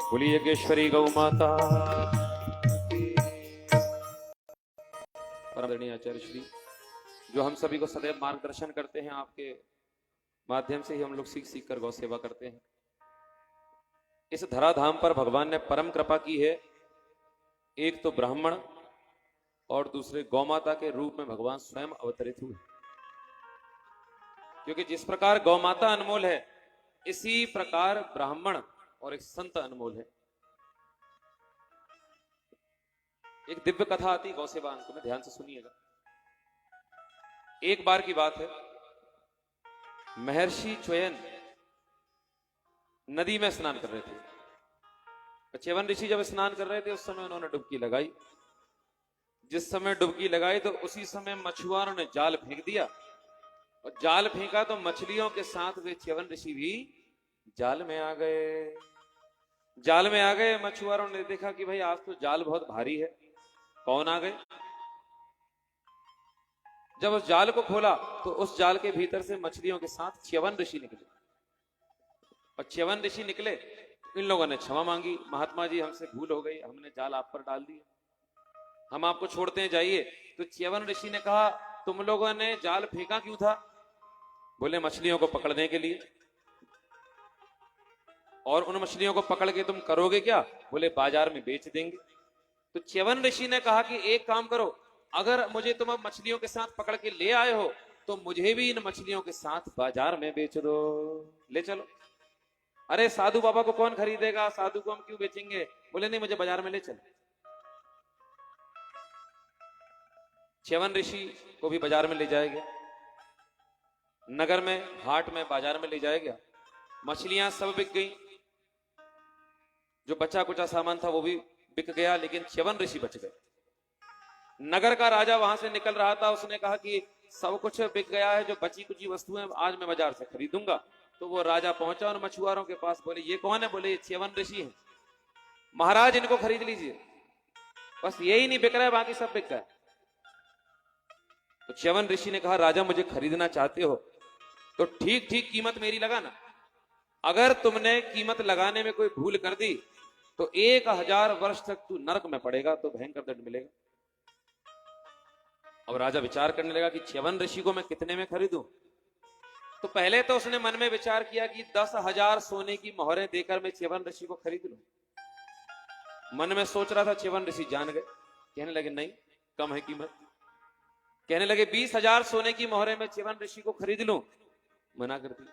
बोली यज्ञेश्वरी गौ माता। परम आचार्य श्री जो हम सभी को सदैव मार्गदर्शन करते हैं, आपके माध्यम से ही हम लोग सीख सीख कर गौ सेवा करते हैं। इस धराधाम पर भगवान ने परम कृपा की है। एक तो ब्राह्मण और दूसरे गौ माता के रूप में भगवान स्वयं अवतरित हुए। क्योंकि जिस प्रकार गौ माता अनमोल है, इसी प्रकार ब्राह्मण और एक संत अनमोल है। एक दिव्य कथा आती गौ सेवा अंक में, ध्यान से सुनिएगा। एक बार की बात है, महर्षि च्वयन नदी में स्नान कर रहे थे। च्यवन ऋषि जब स्नान कर रहे थे उस समय उन्होंने डुबकी लगाई। जिस समय डुबकी लगाई तो उसी समय मछुआरों ने जाल फेंक दिया, और जाल फेंका तो मछलियों के साथ वे च्यवन ऋषि भी जाल में आ गए। जाल में आ गए। मछुआरों ने देखा कि भाई आज तो जाल बहुत भारी है, कौन आ गए। जब उस जाल को खोला तो उस जाल के भीतर से मछलियों के साथ च्यवन ऋषि निकले। और च्यवन ऋषि निकले, इन लोगों ने क्षमा मांगी, महात्मा जी हमसे भूल हो गई, हमने जाल आप पर डाल दिया, हम आपको छोड़ते हैं, जाइए। तो च्यवन ऋषि ने कहा तुम लोगों ने जाल फेंका क्यों था? बोले मछलियों को पकड़ने के लिए। और उन मछलियों को पकड़ के तुम करोगे क्या? बोले बाजार में बेच देंगे। तो च्यवन ऋषि ने कहा कि एक काम करो, अगर मुझे तुम अब मछलियों के साथ पकड़ के ले आए हो तो मुझे भी इन मछलियों के साथ बाजार में बेच दो, ले चलो। अरे साधु बाबा को कौन खरीदेगा, साधु को हम क्यों बेचेंगे? बोले नहीं, मुझे बाजार में ले चलो। च्यवन ऋषि को भी बाजार में ले जाया गया, नगर में, हाट में, बाजार में ले जाया गया। मछलियां सब बिक गई, जो बचा कुचा सामान था वो भी बिक गया, लेकिन च्यवन ऋषि बच गए। नगर का राजा वहां से निकल रहा था, उसने कहा कि सब कुछ बिक गया है, जो बची कुची वस्तुएं आज मैं बाजार से खरीदूंगा। तो वो राजा पहुंचा और मछुआरों के पास, बोले ये कौन है? बोले ये च्यवन ऋषि है, महाराज इनको खरीद लीजिए, बस यही नहीं बिक रहा है, बाकी सब बिक गया। तो च्यवन ऋषि ने कहा राजा मुझे खरीदना चाहते हो तो ठीक ठीक कीमत मेरी लगाना, अगर तुमने कीमत लगाने में कोई भूल कर दी तो 1000 वर्ष तक तू नरक में पड़ेगा, तो भयंकर दंड मिलेगा। अब राजा विचार करने लगा कि च्यवन ऋषि को मैं कितने में खरीदूं। तो पहले तो उसने मन में विचार किया कि 10,000 सोने की मोहरें देकर मैं च्यवन ऋषि को खरीद लूं। मन में सोच रहा था, च्यवन ऋषि जान गए, कहने लगे नहीं कम है कीमत। कहने लगे 20,000 सोने की मोहरें मैं च्यवन ऋषि को खरीद लूं, मना कर दी।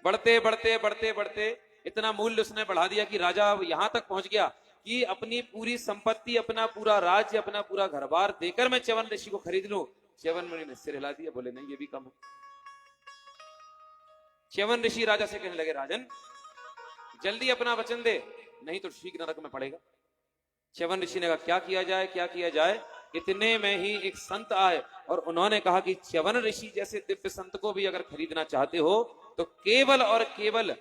बढ़ते बढ़ते बढ़ते बढ़ते इतना मूल्य उसने बढ़ा दिया कि राजा अब यहां तक पहुंच गया कि अपनी पूरी संपत्ति, अपना पूरा राज्य, अपना पूरा घर बार देकर मैं च्यवन ऋषि को खरीद लूं। च्यवन मुनि ने सिर हिला दिया, बोले नहीं ये भी कम है। च्यवन ऋषि राजा से कहने लगे राजन जल्दी अपना वचन दे, नहीं तो शीघ्र नरक में पड़ेगा। च्यवन ऋषि ने कहा क्या किया जाए, क्या किया जाए। इतने में ही एक संत आए और उन्होंने कहा कि च्यवन ऋषि जैसे दिव्य संत को भी अगर खरीदना चाहते हो तो केवल और केवल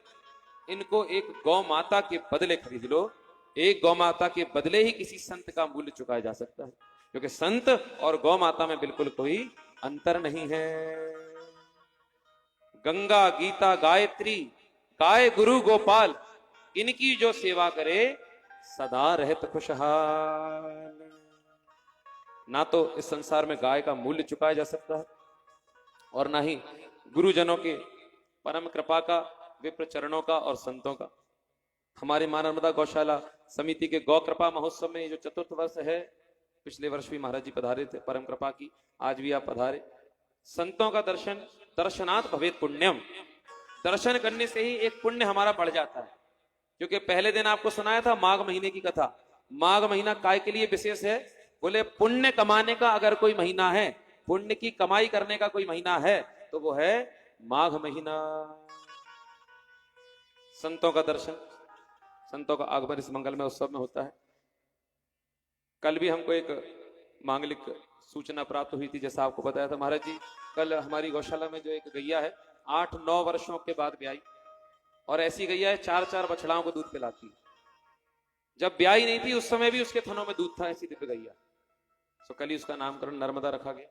इनको एक गौ माता के बदले खरीद लो। एक गौ माता के बदले ही किसी संत का मूल्य चुकाया जा सकता है, क्योंकि संत और गौ माता में बिल्कुल कोई अंतर नहीं है। गंगा गीता गायत्री गाय गुरु गोपाल, इनकी जो सेवा करे सदा रहत खुशहाल। ना तो इस संसार में गाय का मूल्य चुकाया जा सकता है और ना ही गुरुजनों के परम कृपा का, विप्र चरणों का और संतों का। हमारे मां नर्मदा गौशाला समिति के गौ कृपा महोत्सव में जो चतुर्थ वर्ष है, पिछले वर्ष भी महाराज जी पधारे थे, परम कृपा की, आज भी आप पधारे। संतों का दर्शन, दर्शनात् भवेत् पुण्यम, दर्शन करने से ही एक पुण्य हमारा बढ़ जाता है। क्योंकि पहले दिन आपको सुनाया था माघ महीने की कथा। माघ महीना काय के लिए विशेष है? बोले पुण्य कमाने का अगर कोई महीना है, पुण्य की कमाई करने का कोई महीना है, तो वो है माघ महीना। संतों का दर्शन, संतों का आगमन इस मंगलमय उत्सव में होता है। कल भी हमको एक मांगलिक सूचना प्राप्त हुई थी, जैसा आपको बताया था महाराज जी। कल हमारी गौशाला में जो एक गैया है 8-9 वर्षों के बाद ब्याई, और ऐसी गैया है 4-4 बछड़ाओं को दूध पिलाती है। जब ब्याई नहीं थी उस समय भी उसके थनों में दूध था, ऐसी दिव्य गैया। तो कल ही उसका नामकरण नर्मदा रखा गया।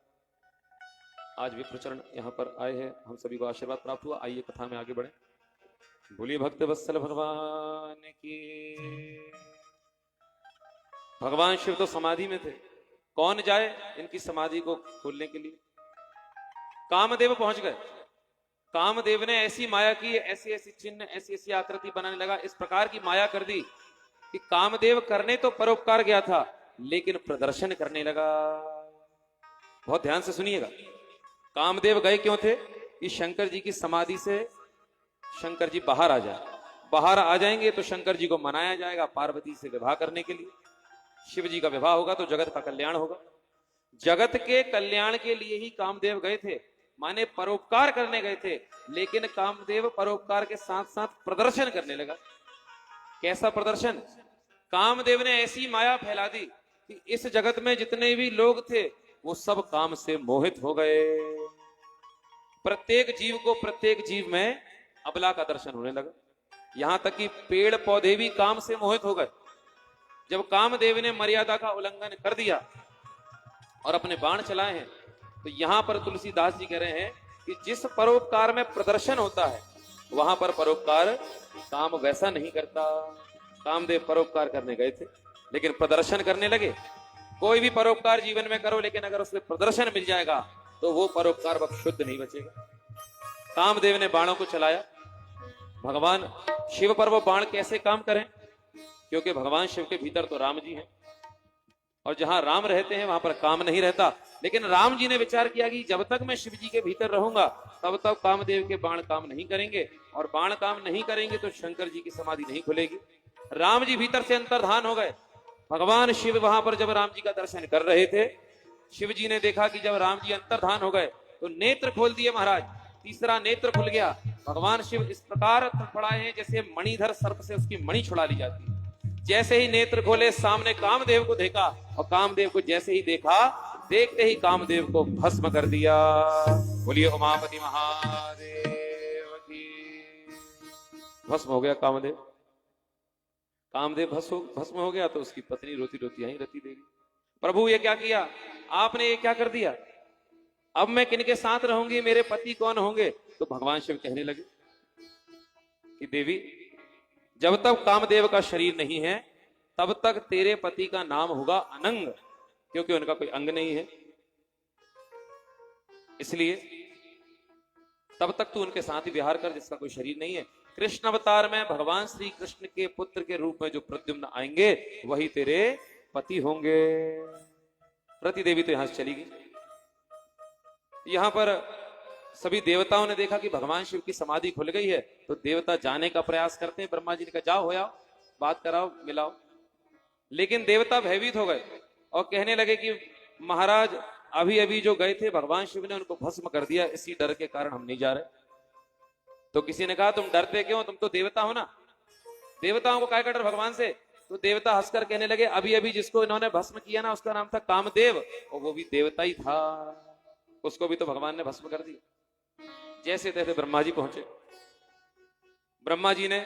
आज भी प्रचरण यहाँ पर आए हैं, हम सभी को आशीर्वाद प्राप्त हुआ। आइए कथा में आगे बढ़े। बोलिए भक्त वत्सल भगवान की। भगवान शिव तो समाधि में थे, कौन जाए इनकी समाधि को खोलने के लिए? कामदेव पहुंच गए। कामदेव ने ऐसी माया की, ऐसी ऐसी चिन्ह, ऐसी ऐसी आकृति बनाने लगा, इस प्रकार की माया कर दी कि कामदेव करने तो परोपकार गया था, लेकिन प्रदर्शन करने लगा। बहुत ध्यान से सुनिएगा। कामदेव गए क्यों थे? कि शंकर जी की समाधि से शंकर जी बाहर आ जाए। बाहर आ जाएंगे तो शंकर जी को मनाया जाएगा पार्वती से विवाह करने के लिए। शिव जी का विवाह होगा तो जगत का कल्याण होगा। जगत के कल्याण के लिए ही कामदेव गए थे, माने परोपकार करने गए थे। लेकिन कामदेव परोपकार के साथ साथ प्रदर्शन करने लगा। कैसा प्रदर्शन? कामदेव ने ऐसी माया फैला दी कि इस जगत में जितने भी लोग थे वो सब काम से मोहित हो गए। प्रत्येक जीव को, प्रत्येक जीव में अबला का दर्शन होने लगा। यहां तक कि पेड़ पौधे भी काम से मोहित हो गए। जब कामदेव ने मर्यादा का उल्लंघन कर दिया और अपने बाण चलाए हैं, तो यहां पर तुलसीदास जी कह रहे हैं कि जिस परोपकार में प्रदर्शन होता है वहां पर परोपकार काम वैसा नहीं करता। कामदेव परोपकार करने गए थे लेकिन प्रदर्शन करने लगे। कोई भी परोपकार जीवन में करो, लेकिन अगर उसमें प्रदर्शन मिल जाएगा तो वो परोपकार वक्त शुद्ध नहीं बचेगा। कामदेव ने बाणों को चलाया। भगवान शिव पर वो बाण कैसे काम करें? क्योंकि भगवान शिव के भीतर तो राम जी हैं, और जहां राम रहते हैं वहां पर काम नहीं रहता। लेकिन राम जी ने विचार किया कि जब तक मैं शिव जी के भीतर रहूंगा तब तक कामदेव के बाण काम नहीं करेंगे, और बाण काम नहीं करेंगे तो शंकर जी की समाधि नहीं खुलेगी। राम जी भीतर से अंतर्धान हो गए। भगवान शिव वहां पर जब राम जी का दर्शन कर रहे थे, शिव जी ने देखा कि जब राम जी अंतर्धान हो गए तो नेत्र खोल दिए महाराज। तीसरा नेत्र खुल गया। भगवान शिव इस प्रकार फड़फड़ाए हैं जैसे मणिधर सर्प से उसकी मणि छुड़ा ली जाती है। जैसे ही नेत्र खोले सामने कामदेव को देखा, और कामदेव को जैसे ही देखा, देखते ही कामदेव को भस्म कर दिया। बोलिए उमापति महादेव की। भस्म हो गया कामदेव। कामदेव भस्म हो गया तो उसकी पत्नी रोती रोती यहीं रती देगी, प्रभु ये क्या किया आपने? ये क्या कर दिया? अब मैं किनके साथ रहूंगी? मेरे पति कौन होंगे? तो भगवान शिव कहने लगे कि देवी, जब तक कामदेव का शरीर नहीं है तब तक तेरे पति का नाम होगा अनंग, क्योंकि उनका कोई अंग नहीं है। इसलिए तब तक तू उनके साथ ही विहार कर जिसका कोई शरीर नहीं है। कृष्ण अवतार में भगवान श्री कृष्ण के पुत्र के रूप में जो प्रद्युम्न आएंगे वही तेरे पति होंगे। रति देवी तो यहां से चली गई। यहां पर सभी देवताओं ने देखा कि भगवान शिव की समाधि खुल गई है, तो देवता जाने का प्रयास करते हैं। ब्रह्मा जी ने कहा जाओ, हो आओ, बात कराओ, मिलाओ। लेकिन देवता भयभीत हो गए और कहने लगे कि महाराज अभी अभी जो गए थे भगवान शिव ने उनको भस्म कर दिया, इसी डर के कारण हम नहीं जा रहे। तो किसी ने कहा तुम डरते क्यों? तुम तो देवता हो ना, देवताओं को काय का डर भगवान से? तो देवता हंसकर कहने लगे अभी अभी जिसको इन्होंने भस्म किया ना उसका नाम था कामदेव, और वो भी देवता ही था, उसको भी तो भगवान ने भस्म कर दिया। जैसे तैसे ब्रह्मा जी पहुंचे। ब्रह्मा जी ने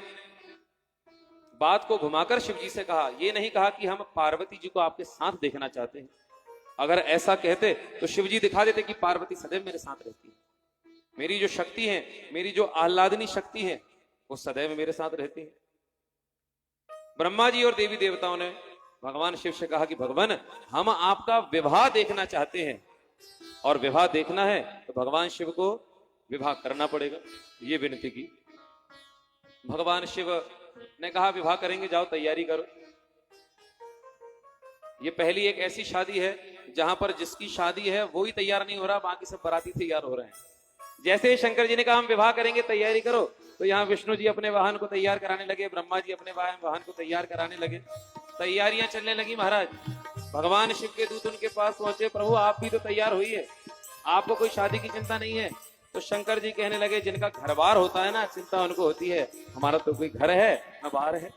बात को घुमाकर शिव जी से कहा, ये नहीं कहा कि हम पार्वती जी को आपके साथ देखना चाहते हैं। अगर ऐसा कहते तो शिव जी दिखा देते कि पार्वती सदैव मेरे साथ रहती है, मेरी जो शक्ति है, मेरी जो आह्लादनी शक्ति है, वो सदैव मेरे साथ रहती है। ब्रह्मा जी और देवी देवताओं ने भगवान शिव से कहा कि भगवान हम आपका विवाह देखना चाहते हैं, और विवाह देखना है तो भगवान शिव को विवाह करना पड़ेगा, ये विनती की। भगवान शिव ने कहा विवाह करेंगे, जाओ तैयारी करो। ये पहली एक ऐसी शादी है जहां पर जिसकी शादी है वो ही तैयार नहीं हो रहा, बाकी सब बाराती तैयार हो रहे हैं। जैसे ही शंकर जी ने कहा हम विवाह करेंगे, तैयारी करो, तो यहाँ विष्णु जी अपने वाहन को तैयार कराने लगे, ब्रह्मा जी अपने वाहन को तैयार कराने लगे। तैयारियां चलने लगी महाराज। भगवान शिव के दूत उनके पास पहुंचे, प्रभु आप भी तो तैयार हुई है, आपको कोई शादी की चिंता नहीं है? तो शंकर जी कहने लगे जिनका घर बार होता है ना, चिंता उनको होती है, हमारा तो कोई घर है न बाहर है।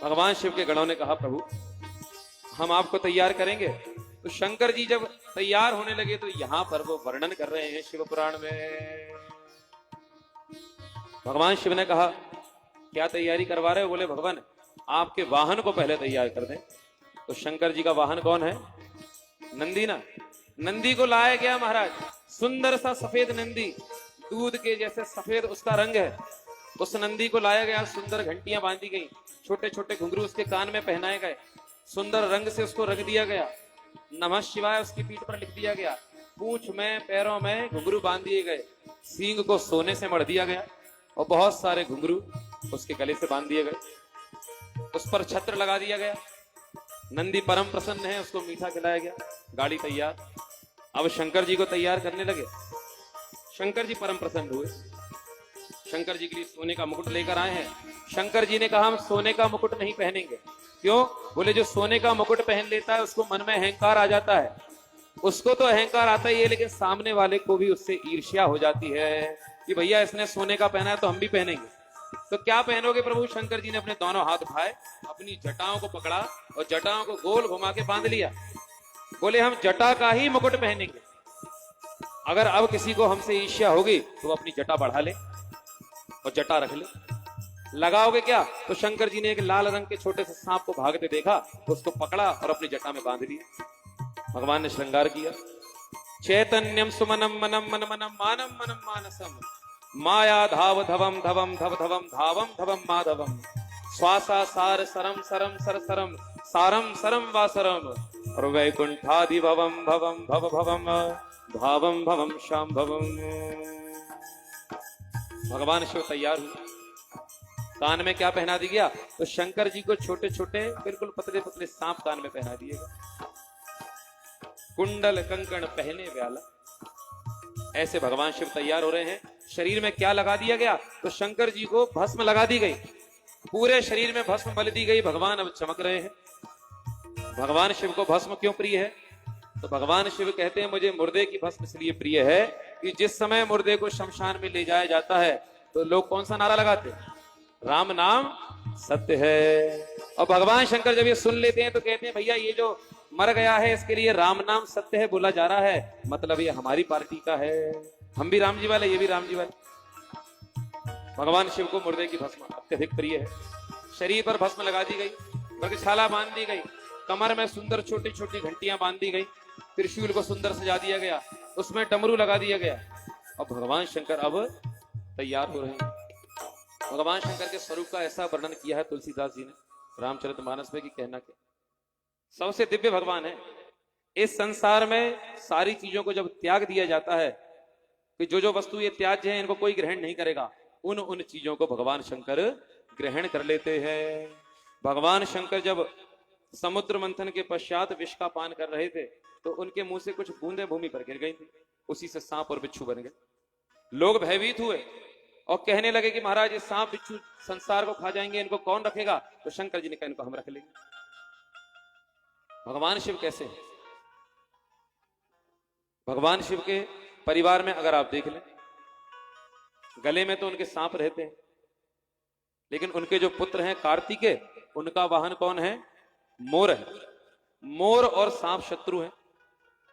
भगवान शिव के गणों ने कहा प्रभु हम आपको तैयार करेंगे। तो शंकर जी जब तैयार होने लगे तो यहां पर वो वर्णन कर रहे हैं शिव पुराण में। भगवान शिव ने कहा क्या तैयारी करवा रहे हो? बोले भगवान आपके वाहन को पहले तैयार कर दें। तो शंकर जी का वाहन कौन है? नंदी ना। नंदी को लाया गया महाराज, सुंदर सा सफेद नंदी, दूध के जैसे सफेद उसका रंग है। उस नंदी को लाया गया, सुंदर घंटियां बांधी गई, छोटे छोटे घुंघरू उसके कान में पहनाए गए, सुंदर रंग से उसको रंग दिया गया, नमः शिवाय उसकी पीठ पर लिख दिया गया, पूंछ में पैरों में घुंघरू बांध दिए गए, सींग को सोने से मढ़ दिया गया और बहुत सारे घुंघरू उसके गले से बांध दिए गए। उस पर छत्र लगा दिया गया। नंदी परम प्रसन्न है, उसको मीठा खिलाया गया। गाड़ी तैयार। अब शंकर जी को तैयार करने लगे। शंकर जी परम प्रसन्न हुए। शंकर जी के लिए सोने का मुकुट लेकर आए हैं। शंकर जी ने कहा हम सोने का मुकुट नहीं पहनेंगे। क्यों? बोले जो सोने का मुकुट पहन लेता है उसको मन में अहंकार आ जाता है। उसको तो अहंकार आता ही है, लेकिन सामने वाले को भी उससे ईर्ष्या हो जाती है कि भैया इसने सोने का पहना है तो हम भी पहनेंगे। तो क्या पहनोगे प्रभु? शंकर जी ने अपने दोनों हाथ उठाए, अपनी जटाओं को पकड़ा और जटाओं को गोल घुमा के बांध लिया। बोले हम जटा का ही मुकुट पहनेंगे। अगर अब किसी को हमसे ईर्ष्या होगी तो अपनी जटा बढ़ा ले और जटा रख ले। लगाओगे क्या? तो शंकर जी ने एक लाल रंग के छोटे से सांप को भागते देखा, उसको पकड़ा और अपनी जटा में बांध दिया। भगवान ने श्रृंगार किया। चैतन्यम सुमनम मनम मन मनम मानम मनम मानसम माया धाव धवम धवम धव धवम धावम धवम माधवम श्वासा सार सरम सरम सर सरम सारम सरम वासरम और वैकुंठादि भवम भवम भव भवम भावम भवम श्याम भवम। भगवान शिव तैयार हुए। कान में क्या पहना दिया गया? तो शंकर जी को छोटे छोटे बिल्कुल पतले पतले सांप कान में पहना दिए गए। कुंडल कंकण पहने व्याला। ऐसे भगवान शिव तैयार हो रहे हैं। शरीर में क्या लगा दिया गया? तो शंकर जी को भस्म लगा दी गई। पूरे शरीर में भस्म मल दी गई। भगवान अब चमक रहे हैं। भगवान शिव को भस्म क्यों प्रिय है? तो भगवान शिव कहते हैं मुझे मुर्दे की भस्म इसलिए प्रिय है कि जिस समय मुर्दे को शमशान में ले जाया जाता है तो लोग कौन सा नारा लगाते हैं? राम नाम सत्य है। और भगवान शंकर जब ये सुन लेते हैं तो कहते हैं भैया ये जो मर गया है इसके लिए राम नाम सत्य है बोला जा रहा है, मतलब ये हमारी पार्टी का है, हम भी राम जी वाले, ये भी राम जी वाले। भगवान शिव को मुर्दे की भस्म अत्यधिक प्रिय है। शरीर पर भस्म लगा दी गई, मृगशाला बांध दी गई, कमर में सुंदर छोटी छोटी घंटियां बांध दी गई, त्रिशूल को सुंदर सजा दिया गया, उसमें डमरू लगा दिया गया। और भगवान शंकर अब तैयार हो रहे हैं। भगवान शंकर के स्वरूप का ऐसा वर्णन किया है तुलसीदास जी ने रामचरितमानस में कि कहना क्या। सबसे दिव्य भगवान है। इस संसार में सारी चीजों को जब त्याग दिया जाता है कि जो जो वस्तु ये त्याज्य है इनको कोई ग्रहण नहीं करेगा, उन उन चीजों को भगवान शंकर ग्रहण कर लेते हैं। भगवान शंकर जब समुद्र मंथन के पश्चात विष का पान कर रहे थे तो उनके मुंह से कुछ बूंदें भूमि पर गिर गई थी, उसी से सांप और बिच्छू बन गए। लोग भयभीत हुए और कहने लगे कि महाराज ये सांप बिच्छू संसार को खा जाएंगे, इनको कौन रखेगा? तो शंकर जी ने कहा इनको हम रख लेंगे। भगवान शिव कैसे हैं? भगवान शिव के परिवार में अगर आप देख लें, गले में तो उनके सांप रहते हैं, लेकिन उनके जो पुत्र हैं कार्तिकेय, उनका वाहन कौन है? मोर है। मोर और सांप शत्रु हैं।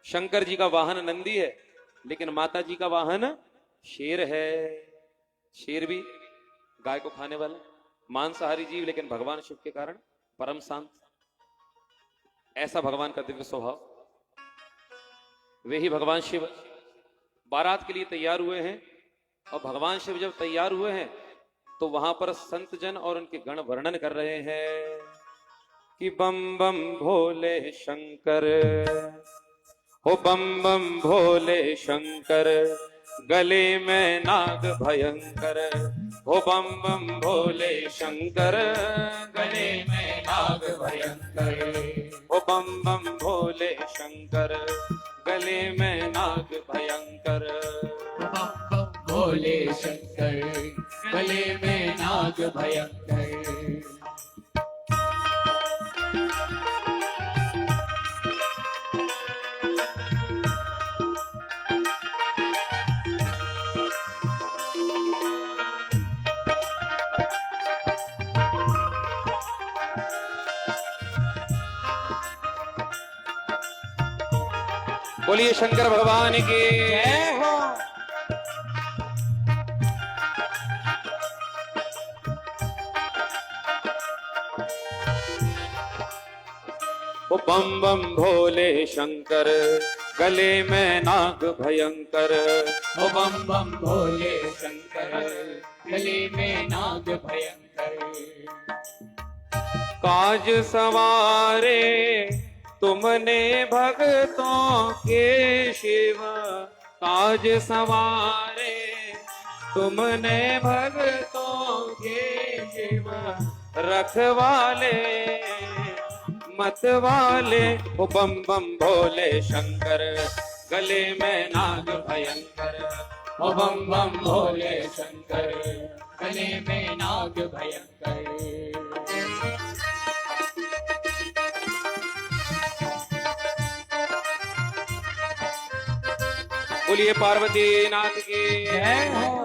शंकर जी का वाहन नंदी है, लेकिन माता जी का वाहन शेर है। शेर भी गाय को खाने वाला मांसाहारी जीव, लेकिन भगवान शिव के कारण परम शांत। ऐसा भगवान का दिव्य स्वभाव। वे ही भगवान शिव बारात के लिए तैयार हुए हैं। और भगवान शिव जब तैयार हुए हैं तो वहां पर संत जन और उनके गण वर्णन कर रहे हैं कि बम बम भोले शंकर, हो बम बम भोले शंकर, गले में नाग भयंकर, हो बम बम भोले शंकर, गले में नाग भयंकर। हो बम बम भोले शंकर, गले में नाग भयंकर। बम बम भोले शंकर, गले में नाग भयंकर। बोलिए शंकर भगवान की जय हो। ओ बम बम भोले शंकर, गले में नाग भयंकर। ओ बम बम भोले शंकर, गले में नाग भयंकर। काज सवारे तुमने भक्तों के शिव, काज सवारे तुमने भक्तों के शिव। रखवाले मतवाले, ओ बम बम भोले शंकर, गले में नाग भयंकर। ओ बम बम भोले शंकर, गले में नाग भयंकर। बोलिए पार्वती नाथ की जय हो।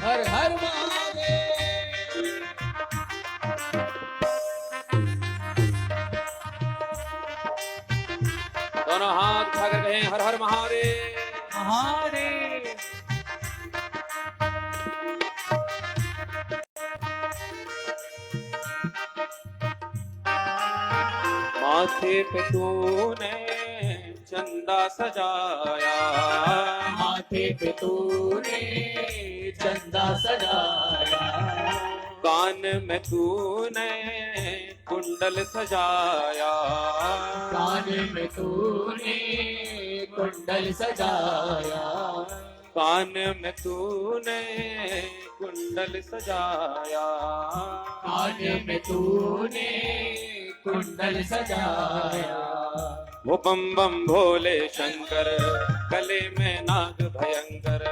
हर हर महादेव। दोनों हाथ उठाकर कहें हर हर महादेव महादेव। माथे पे तूने चंदा सजाया, माथे पे तूने चंदा सजाया। कान में तूने कुंडल सजाया, कान में तूने कुंडल सजाया। कान में तूने कुंडल सजाया। कान में तूने कुंडल सजाया। वो बम बम भोले शंकर, गले में नाग भयंकर।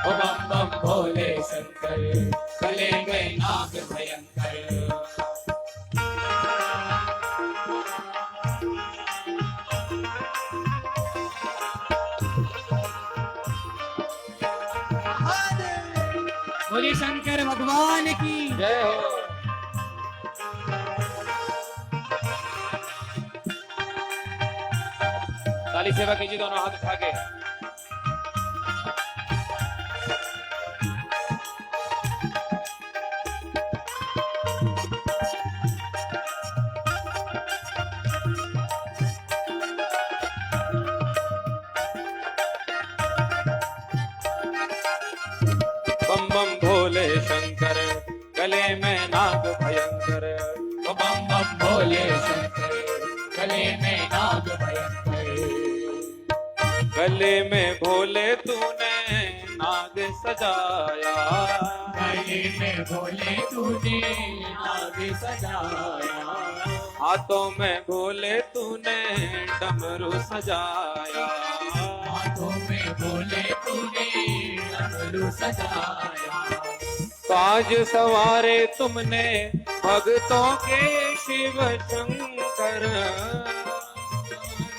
ओ बम बम भोले शंकर, गले में नाग भयंकर। बोलिए शंकर भगवान की जय हो। ताली सेवा कीजिए दोनों हाथ उठा के। बम बम भोले शंकर, गले में नाग भयंकर। ओ बम बम भोले शंकर, गले में नाग भयंकर। गले में भोले तूने नाग सजाया, गले में भोले तूने नाग सजाया। हाथों में भोले तूने डमरू सजाया, हाथों में भोले तूने डमरू सजाया। काज सवारे तुमने भक्तों के शिव शंकर,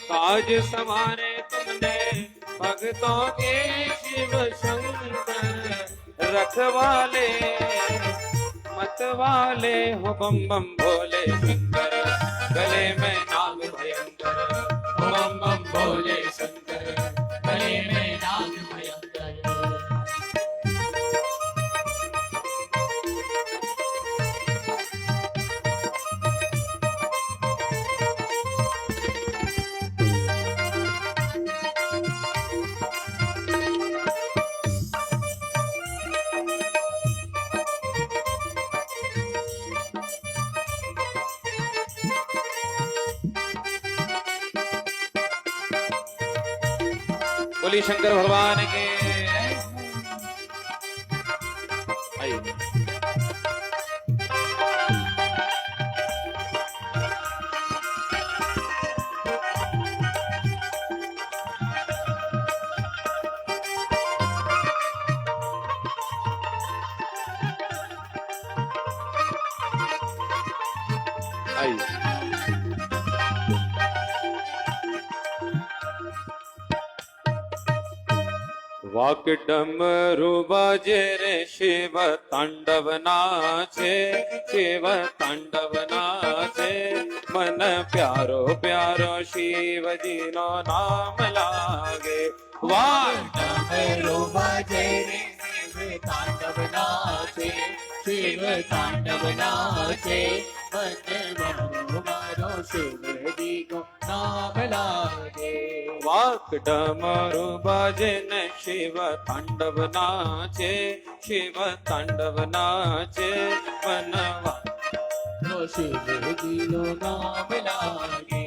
काज सवारे तुमने भक्तों के शिव शंकर। रखवाले मतवाले हो बम बम भोले शंकर, गले में नाग भयंकर। ओ बम बम भोले शंकर, गले में नाग भयंकर। बोली शंकर भगवान के। आइए। वाक डमरू बजे रे शिव तांडव नाचे, शिव तांडव नाचे, मन प्यारो प्यारो शिव जी नो नाम लागे। वाक डमरू बजे रे शिव तांडव नाचे, शिव तांडव नाचे, मन प्यारो प्यारो शिव जी को नाम लागे। वाक डमरू बजन शिव तांडव नाचे, शिव तांडव नाचे, मनवा तो शिव जी नो नाम लागे।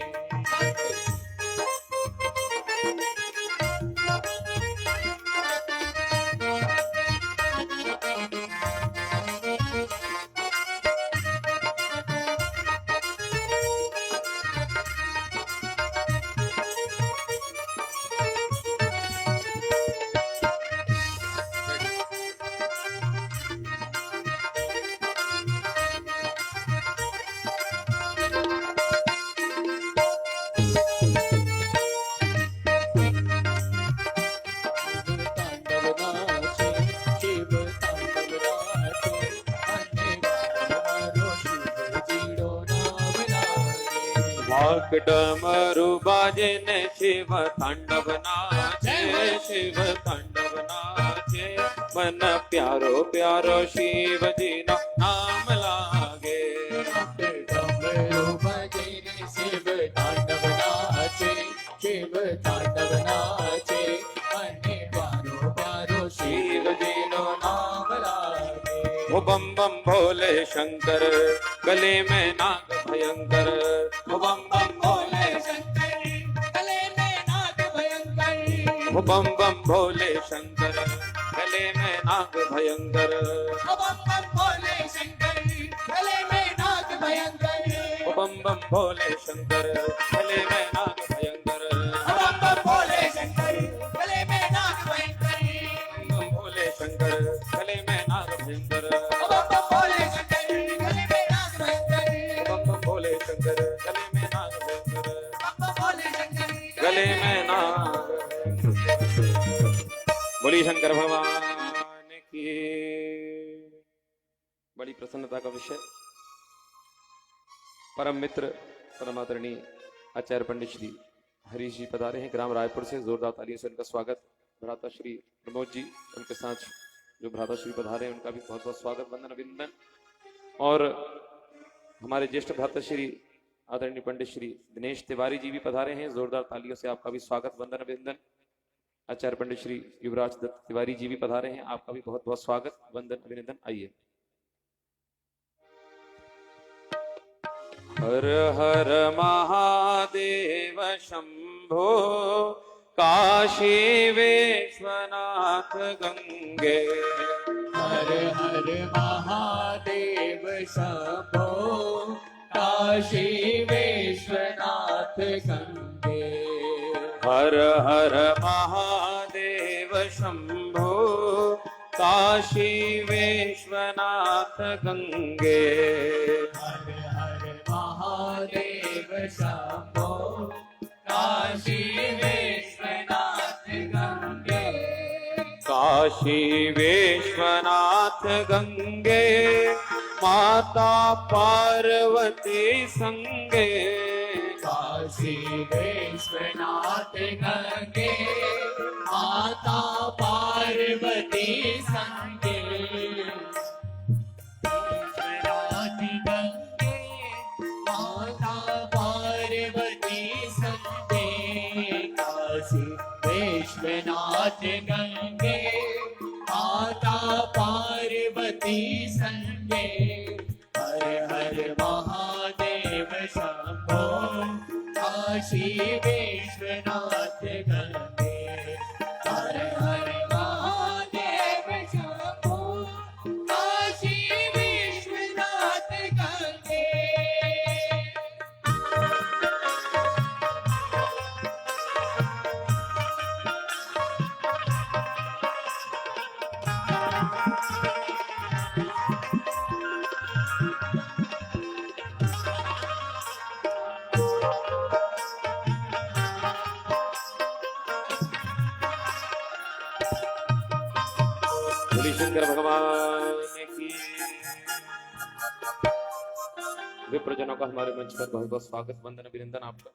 वाक डमरू बजन शिव तांडव नाचे, शिव तांडव नाचे, मन प्यारो प्यारो शिव जी नो नाम लागे। डमरू बजे रे शिव तांडव नाचे, शिव तांडव नाचे, मन प्यारो प्यारो शिव जी नो नाम लागे। वो बम बम भोले शंकर गले में नाग भयंकर, वो बम बम भोले शंकर गले में नाग भयंकर, वो बम बम भोले शंकर गले में नाग भयंकर, बम बम भोले शंकर गले में नाग भयंकर, बम बम भोले शंकर गले में नाग भयंकर, बम बम भोले शंकर गले में नाग भयंकर, बम भोले शंकर गले में नाग भयंकर, बम बम भोले शंकर गले में नाग भयंकर, बम बम भोले शंकर गले में नाग भयंकर, बम बम भोले शंकर गले में नाग। बोली शंकर भगवान की। बड़ी प्रसन्नता का विषय परम मित्र परम आदरणीय आचार्य पंडित श्री हरीश जी पधारे हैं ग्राम रायपुर से। जोरदार तालियों से उनका स्वागत। भ्राता श्री प्रमोद जी उनके साथ जो भ्राता श्री पधारे हैं उनका भी बहुत बहुत स्वागत, वंदन अभिनंदन। और हमारे ज्येष्ठ भ्राता श्री आदरणीय पंडित श्री दिनेश तिवारी जी भी पधारे हैं। जोरदार तालियों से आपका भी स्वागत, वंदन अभिनंदन। आचार्य पंडित श्री युवराज दत्त तिवारी जी भी पधारे हैं, आपका भी बहुत बहुत स्वागत, वंदन अभिनंदन। आइए। हर हर महादेव शंभो काशी विश्वनाथ गंगे, हर हर महादेव शंभो काशी विश्वनाथ गंगे, हर हर महादेव शंभो काशी विश्वनाथ गंगे, हर हर महादेव शंभो काशी विश्वनाथ गंगे, काशी विश्वनाथ गंगे, माता पार्वती संगे, काशी विश्वनाथ गंगे, माता पार्वती संगे, विश्वनाथ गंगे, माता पार्वती संगे, काशी विश्वनाथ गंगे, माता पार्वती संगे, हर हर महादेव शंभो काशी विश्वनाथ गंगे, बोली शंकर भगवान की। विप्रजनों का हमारे मंच पर बहुत बहुत स्वागत, वंदन, अभिनंदन आपका।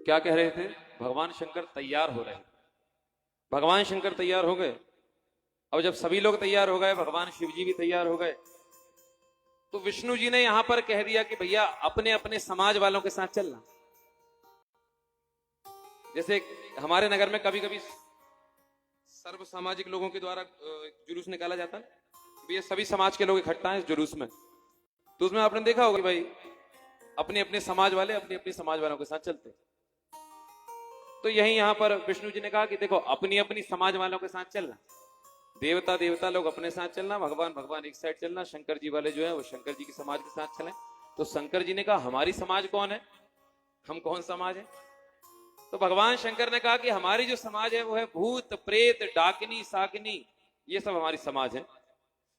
क्या कह रहे थे? भगवान शंकर तैयार हो रहे हैं। भगवान शंकर तैयार हो गए। अब जब सभी लोग तैयार हो गए, भगवान शिव जी भी तैयार हो गए, तो विष्णु जी ने यहां पर कह दिया कि भैया अपने अपने समाज वालों के साथ चलना। जैसे हमारे नगर में कभी कभी सर्व सामाजिक लोगों के द्वारा जुलूस निकाला जाता है, ये सभी समाज के लोग इकट्ठा हैं इस जुलूस में, तो उसमें आपने देखा होगा भाई अपने अपने समाज वाले अपने अपने समाज वालों के साथ चलते। तो यही यहां पर विष्णु जी ने कहा कि देखो अपनी अपनी समाज वालों के साथ चलना, देवता देवता लोग अपने साथ चलना, भगवान भगवान एक साइड चलना, शंकर जी वाले जो है वो शंकर जी की समाज के साथ चलें। तो शंकर जी ने कहा हमारी समाज कौन है, हम कौन समाज है? तो भगवान शंकर ने कहा कि हमारी जो समाज है वो है भूत प्रेत डाकिनी साकिनी, ये सब हमारी समाज है।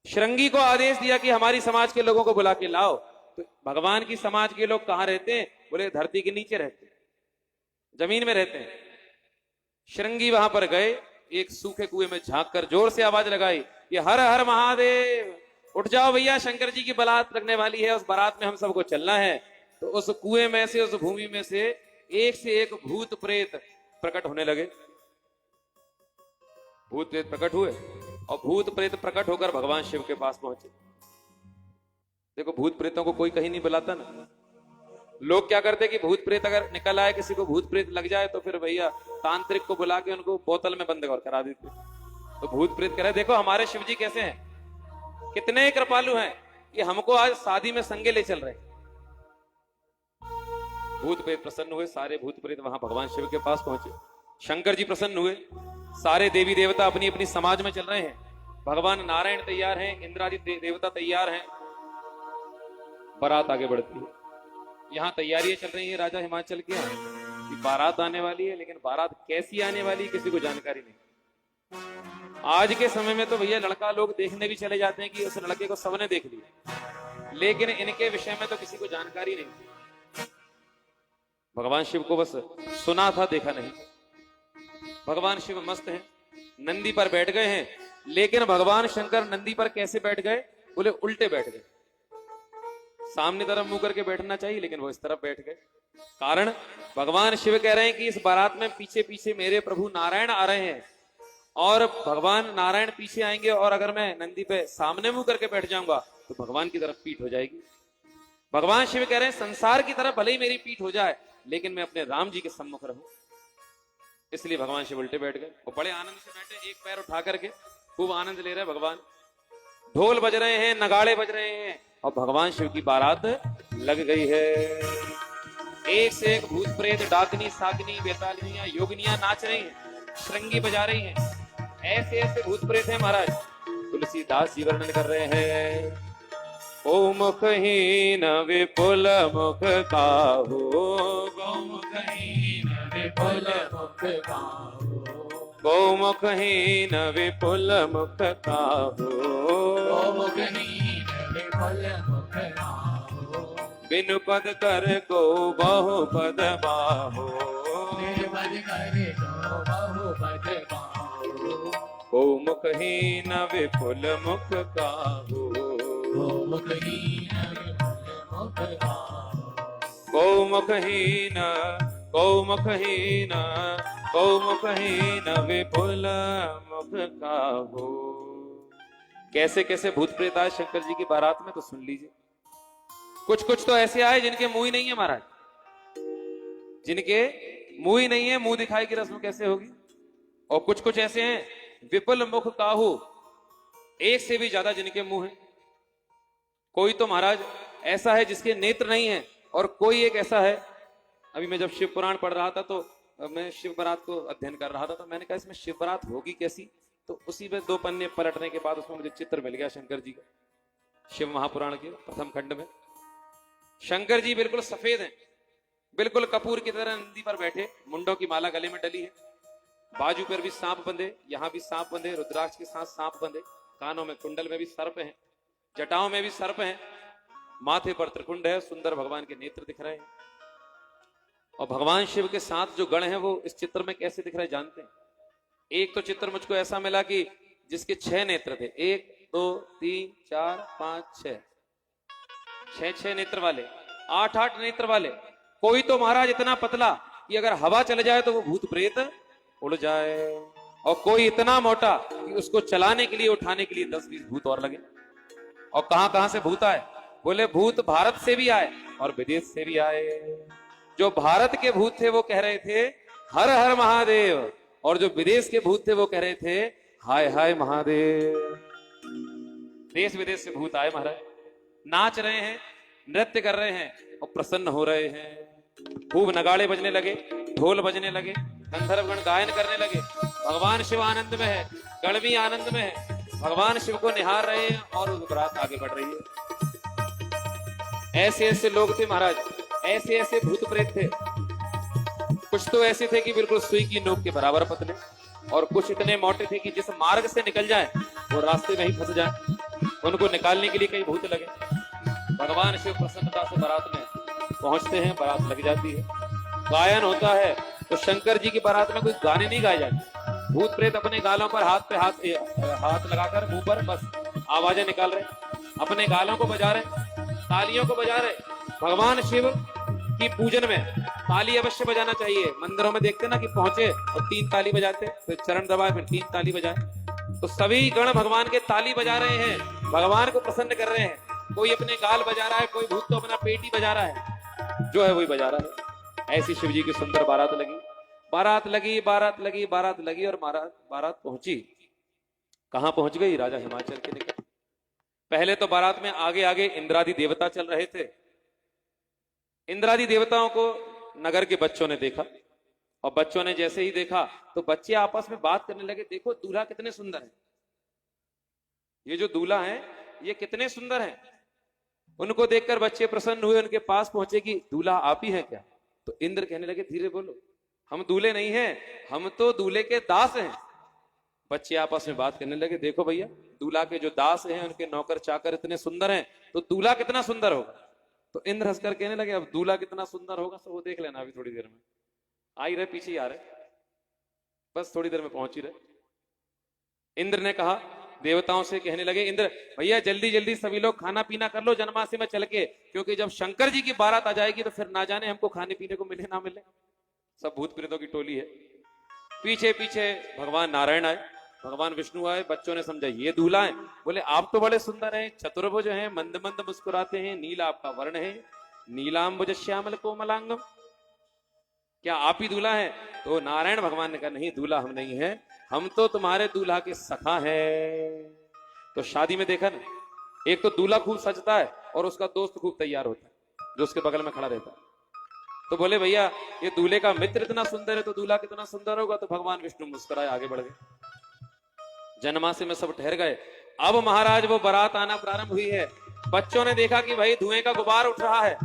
श्रृंगी को आदेश दिया कि हमारी समाज के लोगों को बुला के लाओ। तो भगवान की समाज के लोग कहां रहते हैं? बोले धरती के नीचे रहते हैं, जमीन में रहते हैं। श्रृंगी वहां पर गए, एक सूखे कुएं में झांक कर जोर से आवाज लगाई कि हर हर महादेव, उठ जाओ भैया, शंकर जी की बारात लगने वाली है, उस बारात में हम सबको चलना है। तो उस कुएं में से, उस भूमि में से एक भूत प्रेत प्रकट होने लगे। भूत प्रेत प्रकट हुए और भूत प्रेत प्रकट होकर भगवान शिव के पास पहुंचे। देखो भूत प्रेतों को कोई कहीं नहीं बुलाता ना। लोग क्या करते कि भूत प्रेत अगर निकल आए, किसी को भूत प्रेत लग जाए, तो फिर भैया तांत्रिक को बुला के उनको बोतल में बंद करा देते। तो भूत प्रेत कह रहे देखो हमारे शिव जी कैसे हैं, कितने कृपालु हैं, कि हमको आज शादी में संगे ले चल रहे हैं। भूत प्रेत प्रसन्न हुए, सारे भूत प्रेत वहां भगवान शिव के पास पहुंचे। शंकर जी प्रसन्न हुए, सारे देवी देवता अपनी अपनी समाज में चल रहे हैं। भगवान नारायण तैयार हैं, इंद्रादि देवता तैयार हैं, बारात आगे बढ़ती है। यहाँ तैयारियां चल रही है राजा हिमाचल के यहाँ कि बारात आने वाली है, लेकिन बारात कैसी आने वाली है किसी को जानकारी नहीं। आज के समय में तो भैया लड़का लोग देखने भी चले जाते हैं कि उस लड़के को सबने देख लिया, लेकिन इनके विषय में तो किसी को जानकारी नहीं। भगवान शिव को बस सुना था, देखा नहीं। भगवान शिव मस्त हैं, नंदी पर बैठ गए हैं, लेकिन भगवान शंकर नंदी पर कैसे बैठ गए? बोले उल्टे बैठ गए। सामने तरफ मुंह करके बैठना चाहिए, लेकिन वो इस तरफ बैठ गए। कारण भगवान शिव कह रहे हैं कि इस बारात में पीछे पीछे मेरे प्रभु नारायण आ रहे हैं, और भगवान नारायण पीछे आएंगे, और अगर मैं नंदी पे सामने मुंह करके बैठ जाऊंगा तो भगवान की तरफ पीठ हो जाएगी। भगवान शिव कह रहे हैं संसार की तरफ भले ही मेरी पीठ हो जाए, लेकिन मैं अपने राम जी के सम्मुख रहूं। इसलिए भगवान शिव उल्टे बैठ गए और बड़े आनंद से बैठे, एक पैर उठा करके खूब आनंद ले रहे हैं भगवान। ढोल बज रहे हैं, नगाड़े बज रहे हैं, और भगवान शिव की बारात लग गई है। एक से एक भूत प्रेत डाकनी साकनी बेतालिनियां योगिनियां नाच रही हैं, श्रृंगी बजा रही हैं। ऐसे ऐसे भूत प्रेत हैं महाराज, तुलसीदास जी वर्णन कर रहे हैं। ओ मुखहीन विपुल मुख काहू, गौमुखहीन विपुल मुख काहू, गौमुखहीन विपुल मुख काहू, गौमुखहीन विपुल मुख काहू, बिनु पद कर को बहु पद बाहो, निर्पद कर को बहु पद बाहो, गौमुखहीन विपुल मुख काहू, गौमुखहीन विपुल मुख काहू, गौमुखहीन गौमुखहीन गौमुखहीन विपुल मुख काहू। कैसे कैसे भूत प्रेत आए शंकर जी की बारात में, तो सुन लीजिए। कुछ कुछ तो ऐसे आए जिनके मुंह ही नहीं है महाराज, जिनके मुंह ही नहीं है, मुंह दिखाई की रस्म कैसे होगी। और कुछ कुछ ऐसे हैं विपुल मुख काहू, एक से भी ज्यादा जिनके मुंह है। कोई तो महाराज ऐसा है जिसके नेत्र नहीं है, और कोई एक ऐसा है, अभी मैं जब शिव पुराण पढ़ रहा था तो मैं शिव बारात को अध्ययन कर रहा था, तो मैंने कहा इसमें शिव बारात होगी कैसी। तो उसी में 2 पन्ने पलटने के बाद उसमें मुझे चित्र मिल गया शंकर जी का, शिव महापुराण के प्रथम खंड में। शंकर जी बिल्कुल सफेद हैं, बिल्कुल कपूर की तरह नंदी पर बैठे, मुंडों की माला गले में डली है, बाजू पर भी सांप बंधे, यहां भी सांप बंधे, रुद्राक्ष के साथ सांप बंधे, कानों में कुंडल में भी सर्प हैं, जटाओं में भी सर्प हैं, माथे पर त्रिकुंड है, सुंदर भगवान के नेत्र दिख रहे हैं। और भगवान शिव के साथ जो गण हैं वो इस चित्र में कैसे दिख रहे हैं जानते हैं? एक तो चित्र मुझको ऐसा मिला कि जिसके 6 नेत्र थे, 1 2 3 4 5 6, 6 नेत्र वाले, 8 नेत्र वाले। कोई तो महाराज इतना पतला कि अगर हवा चल जाए तो वो भूत प्रेत उड़ जाए, और कोई इतना मोटा कि उसको चलाने के लिए, उठाने के लिए 10-20 भूत और लगे। और कहां कहां से भूत आए? बोले भूत भारत से भी आए और विदेश से भी आए। जो भारत के भूत थे वो कह रहे थे हर हर महादेव, और जो विदेश के भूत थे वो कह रहे थे हाय हाय महादेव। देश विदेश से भूत आए महाराज, नाच रहे हैं, नृत्य कर रहे हैं और प्रसन्न हो रहे हैं। खूब नगाड़े बजने लगे, ढोल बजने लगे, गंधर्वगण गायन करने लगे। भगवान शिव आनंद में है, गण भी आनंद में है, भगवान शिव को निहार रहे हैं और बारात आगे बढ़ रही है। ऐसे ऐसे लोग थे महाराज, ऐसे ऐसे भूत प्रेत थे। कुछ तो ऐसे थे कि बिल्कुल सुई की नोक के बराबर पतले, और कुछ इतने मोटे थे कि जिस मार्ग से निकल जाए वो रास्ते में ही फंस जाए। उनको निकालने के लिए कई भूत लगे। भगवान शिव प्रसन्नता से बारात में पहुंचते हैं, बारात लग जाती है, गायन होता है। तो शंकर जी की बारात में कोई गाने नहीं गाए जाते। भूत प्रेत अपने गालों पर हाथ लगाकर मुंह पर बस आवाजें निकाल रहे, अपने गालों को बजा रहे, तालियों को बजा रहे। भगवान शिव की पूजन में ताली अवश्य बजाना चाहिए। मंदिरों में देखते ना कि पहुंचे और 3 ताली बजाते, फिर चरण दबाए, फिर 3 ताली बजाए। तो सभी गण भगवान के ताली बजा रहे हैं, भगवान को प्रसन्न कर रहे हैं। कोई अपने गाल बजा रहा है, कोई भूत तो अपना पेट ही बजा रहा है, जो है वही बजा रहा है। ऐसी शिव जी की सुंदर बारात लगी, बारात लगी, बारात लगी, बारात लगी, और बारात पहुंची। कहां पहुंच गई? राजा हिमाचल के निकट। पहले तो बारात में आगे आगे इंद्रादि देवता चल रहे थे। इंद्रादि देवताओं को नगर के बच्चों ने देखा, और बच्चों ने जैसे ही देखा तो बच्चे आपस में बात करने लगे, देखो दूल्हा कितने सुंदर है, ये जो दूल्हा है ये कितने सुंदर है। उनको देखकर बच्चे प्रसन्न हुए, उनके पास पहुंचे कि दूल्हा आप ही हैं क्या? तो इंद्र कहने लगे धीरे बोलो, हम दूल्हे नहीं हैं, हम तो दूल्हे के दास हैं। बच्चे आपस में बात करने लगे, देखो भैया दूल्हा के जो दास हैं, उनके नौकर चाकर इतने सुंदर हैं, तो दूल्हा कितना सुंदर होगा। तो इंद्र हंसकर कहने लगे अब दूल्हा कितना सुंदर होगा सब वो देख लेना, अभी थोड़ी देर में आ ही रहे, पीछे ही आ रहे, बस थोड़ी देर में पहुंच ही रहे। इंद्र ने कहा, देवताओं से कहने लगे, इंद्र भैया जल्दी जल्दी सभी लोग खाना पीना कर लो जनमासी में चल के, क्योंकि जब शंकर जी की बारात आ जाएगी तो फिर ना जाने हमको खाने पीने को मिले ना मिले। सब भूत प्रेतों की टोली है। पीछे पीछे भगवान नारायण आए, भगवान विष्णु आए। बच्चों ने समझा ये दूल्हा है। बोले आप तो बड़े सुंदर हैं, चतुर्भुज हैं, मंद मंद मुस्कुराते हैं, नीला आपका वर्ण है, नीलांबुज श्यामल कोमलांगम, क्या आप ही दूल्हा है? तो नारायण भगवान ने कहा नहीं दूल्हा हम नहीं है, हम तो तुम्हारे दूल्हा के सखा हैं। तो शादी में देखा ना, एक तो दूल्हा खूब सजता है और उसका दोस्त खूब तैयार होता है जो उसके बगल में खड़ा रहता है। तो बोले भैया ये दूल्हे का मित्र इतना सुंदर है तो दूल्हा कितना सुंदर होगा। तो भगवान विष्णु मुस्कुराए, आगे बढ़ गए। जनमासी में सब ठहर गए। अब महाराज वो बारात आना प्रारंभ हुई है। बच्चों ने देखा कि भाई धुएं का गुबार उठ रहा है,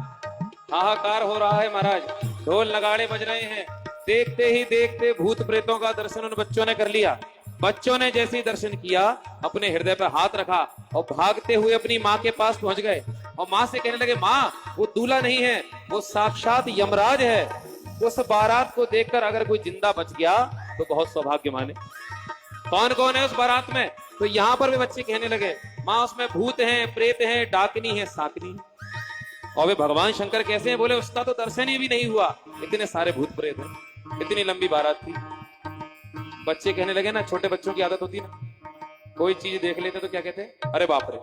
हाहाकार हो रहा है महाराज, ढोल नगाड़े बज रहे हैं। देखते ही देखते भूत प्रेतों का दर्शन उन बच्चों ने कर लिया। बच्चों ने जैसे ही दर्शन किया अपने हृदय पर हाथ रखा और भागते हुए अपनी माँ के पास पहुंच गए और माँ से कहने लगे, माँ वो दूल्हा नहीं है, वो साक्षात यमराज है। उस बारात को देखकर अगर कोई जिंदा बच गया तो बहुत सौभाग्य माने। कौन कौन है उस बारात में? तो यहाँ पर भी बच्चे कहने लगे, माँ उसमें भूत हैं, प्रेत हैं, डाकनी है, साकनी है। और वे भगवान शंकर कैसे हैं? बोले उसका तो दर्शन ही भी नहीं हुआ, इतने सारे भूत प्रेत हैं। इतनी लंबी बारात थी। बच्चे कहने लगे ना, छोटे बच्चों की आदत होती ना, कोई चीज देख लेते तो क्या कहते हैं? अरे बाप रे,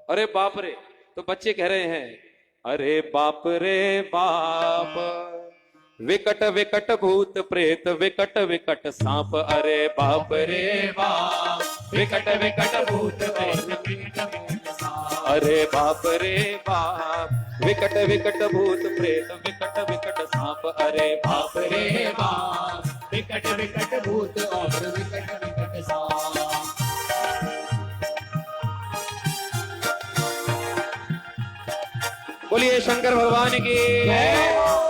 अरे बाप रे। तो बच्चे कह रहे हैं, अरे बाप रे बाप, विकट विकट भूत प्रेत, विकट विकट सांप, अरे बाप रे बाप, विकट विकट भूत प्रेत, अरे बाप रे बाप, विकट विकट भूत प्रेत, विकट विकट सांप, अरे बाप रे बाप, विकट विकट भूत और विकट विकट सांप। बोलिए शंकर भगवान की जय।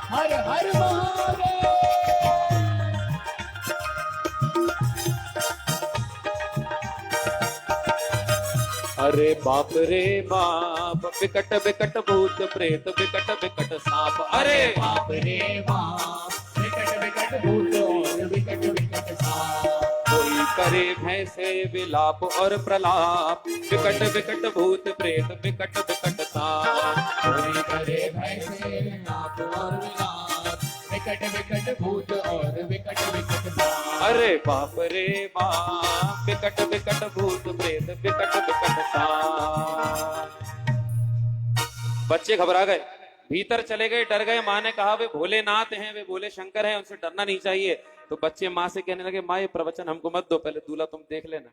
हर हर महादेव। अरे बाप रे बाप, विकट विकट भूत प्रेत, विकट विकट सांप। अरे बाप रे बाप, विकट विकट भूत और विकट विकट सांप। कोई करे भय से विलाप और प्रलाप, विकट विकट भूत प्रेत, विकट विकट सांप। कोई करे भय से विलाप और विलाप, विकट विकट भूत और विकट विकट सांप। अरे बाप रे बाप, विकट विकट भूत प्रेत, विकट विकट सांप। बच्चे घबरा गए, भीतर चले गए, डर गए। माँ ने कहा वे भोलेनाथ हैं, वे भोले शंकर हैं, उनसे डरना नहीं चाहिए। तो बच्चे माँ से कहने लगे, माँ ये प्रवचन हमको मत दो, पहले दूल्हा तुम देख लेना,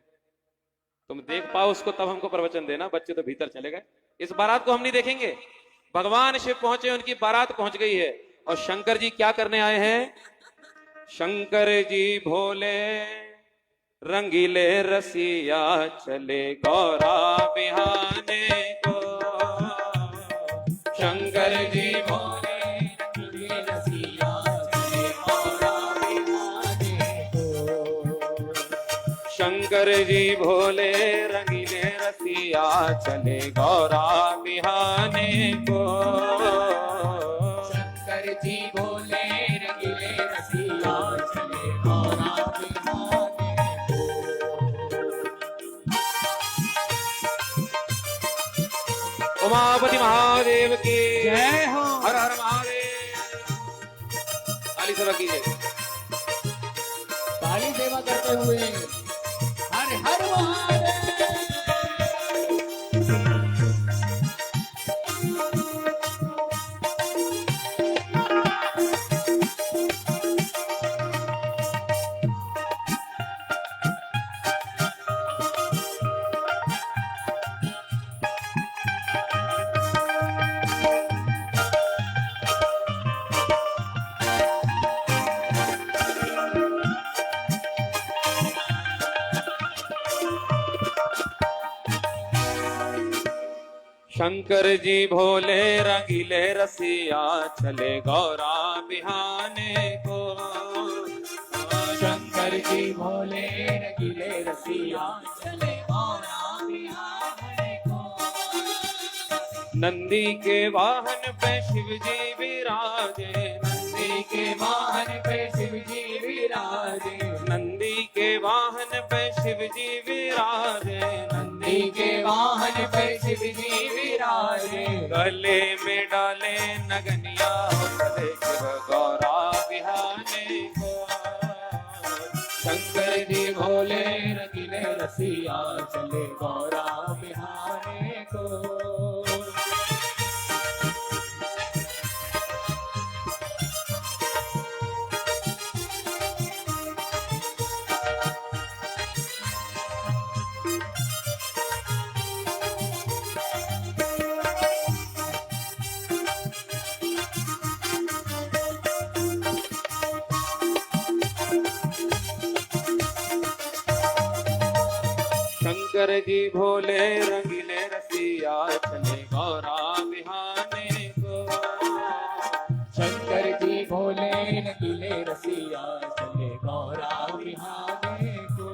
तुम देख पाओ उसको तब हमको प्रवचन देना। बच्चे तो भीतर चले गए, इस बारात को हम नहीं देखेंगे। भगवान शिव पहुंचे, उनकी बारात पहुंच गई है। और शंकर जी क्या करने आए हैं? शंकर जी भोले रंगीले रसिया, चले गौरा बिहाने को। शंकर जी भोले रंगीले रसिया, चले गौरा बिहाने को। शंकर जी भोले रंगीले रसिया, चले गौरा बिहाने को। शंकर जी भोले रंगीले रसिया, चले गौरा बिहाने को। उमापति महादेव की जय हो। हर हर महादेव। ताली सेवा कीजिए। ताली सेवा करते हुए हर हर महादेव। शंकर जी भोले रंगीले रसिया, चले गौरा बिहाने को। शंकर जी भोले रंगीले रसिया, चले गौरा बिहाने को। नंदी के वाहन पे शिव जी विराजे, नंदी के वाहन पे शिव जी विराजे। नंदी के वाहन पे शिव जी विराजे। नंदी के वाहन पे शिव जी विराजे। गले में डाले नगनिया, चले शिव गौरा बिहाने को। शंकर जी भोले रंगीले रसिया, चले गौरा बिहाने को। शंकर जी भोले रंगीले रसिया, चले गौरा बिहाने को। शंकर जी भोले रंगीले रसिया, चले गौरा बिहाने को।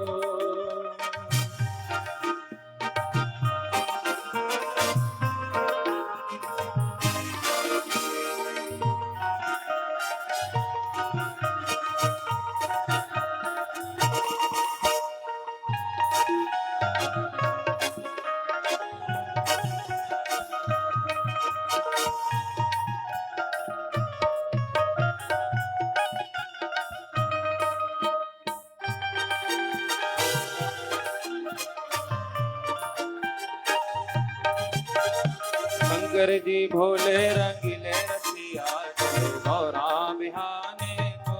शंकर जी भोले रंगीले रसिया, चले गौरा बिहाने को।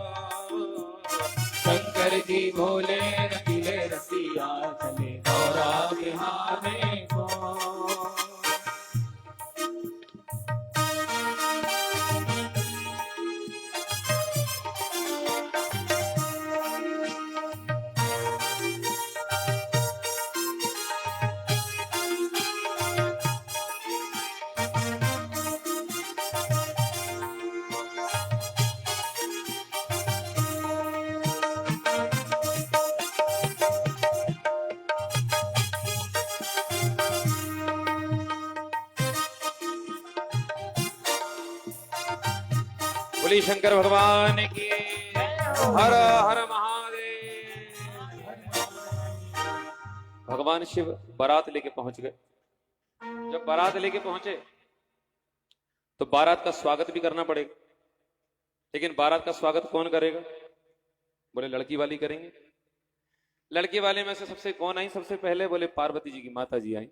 शंकर जी भोले रंगीले रसिया, चले गौरा बिहाने को। बोली शंकर भगवान की। हर हर महादेव। भगवान शिव बारात लेके पहुंच गए। जब बारात लेके पहुंचे तो बारात का स्वागत भी करना पड़ेगा, लेकिन बारात का स्वागत कौन करेगा? बोले लड़की वाली करेंगे। लड़की वाले में से सबसे कौन आई सबसे पहले? बोले पार्वती जी की माता जी आई,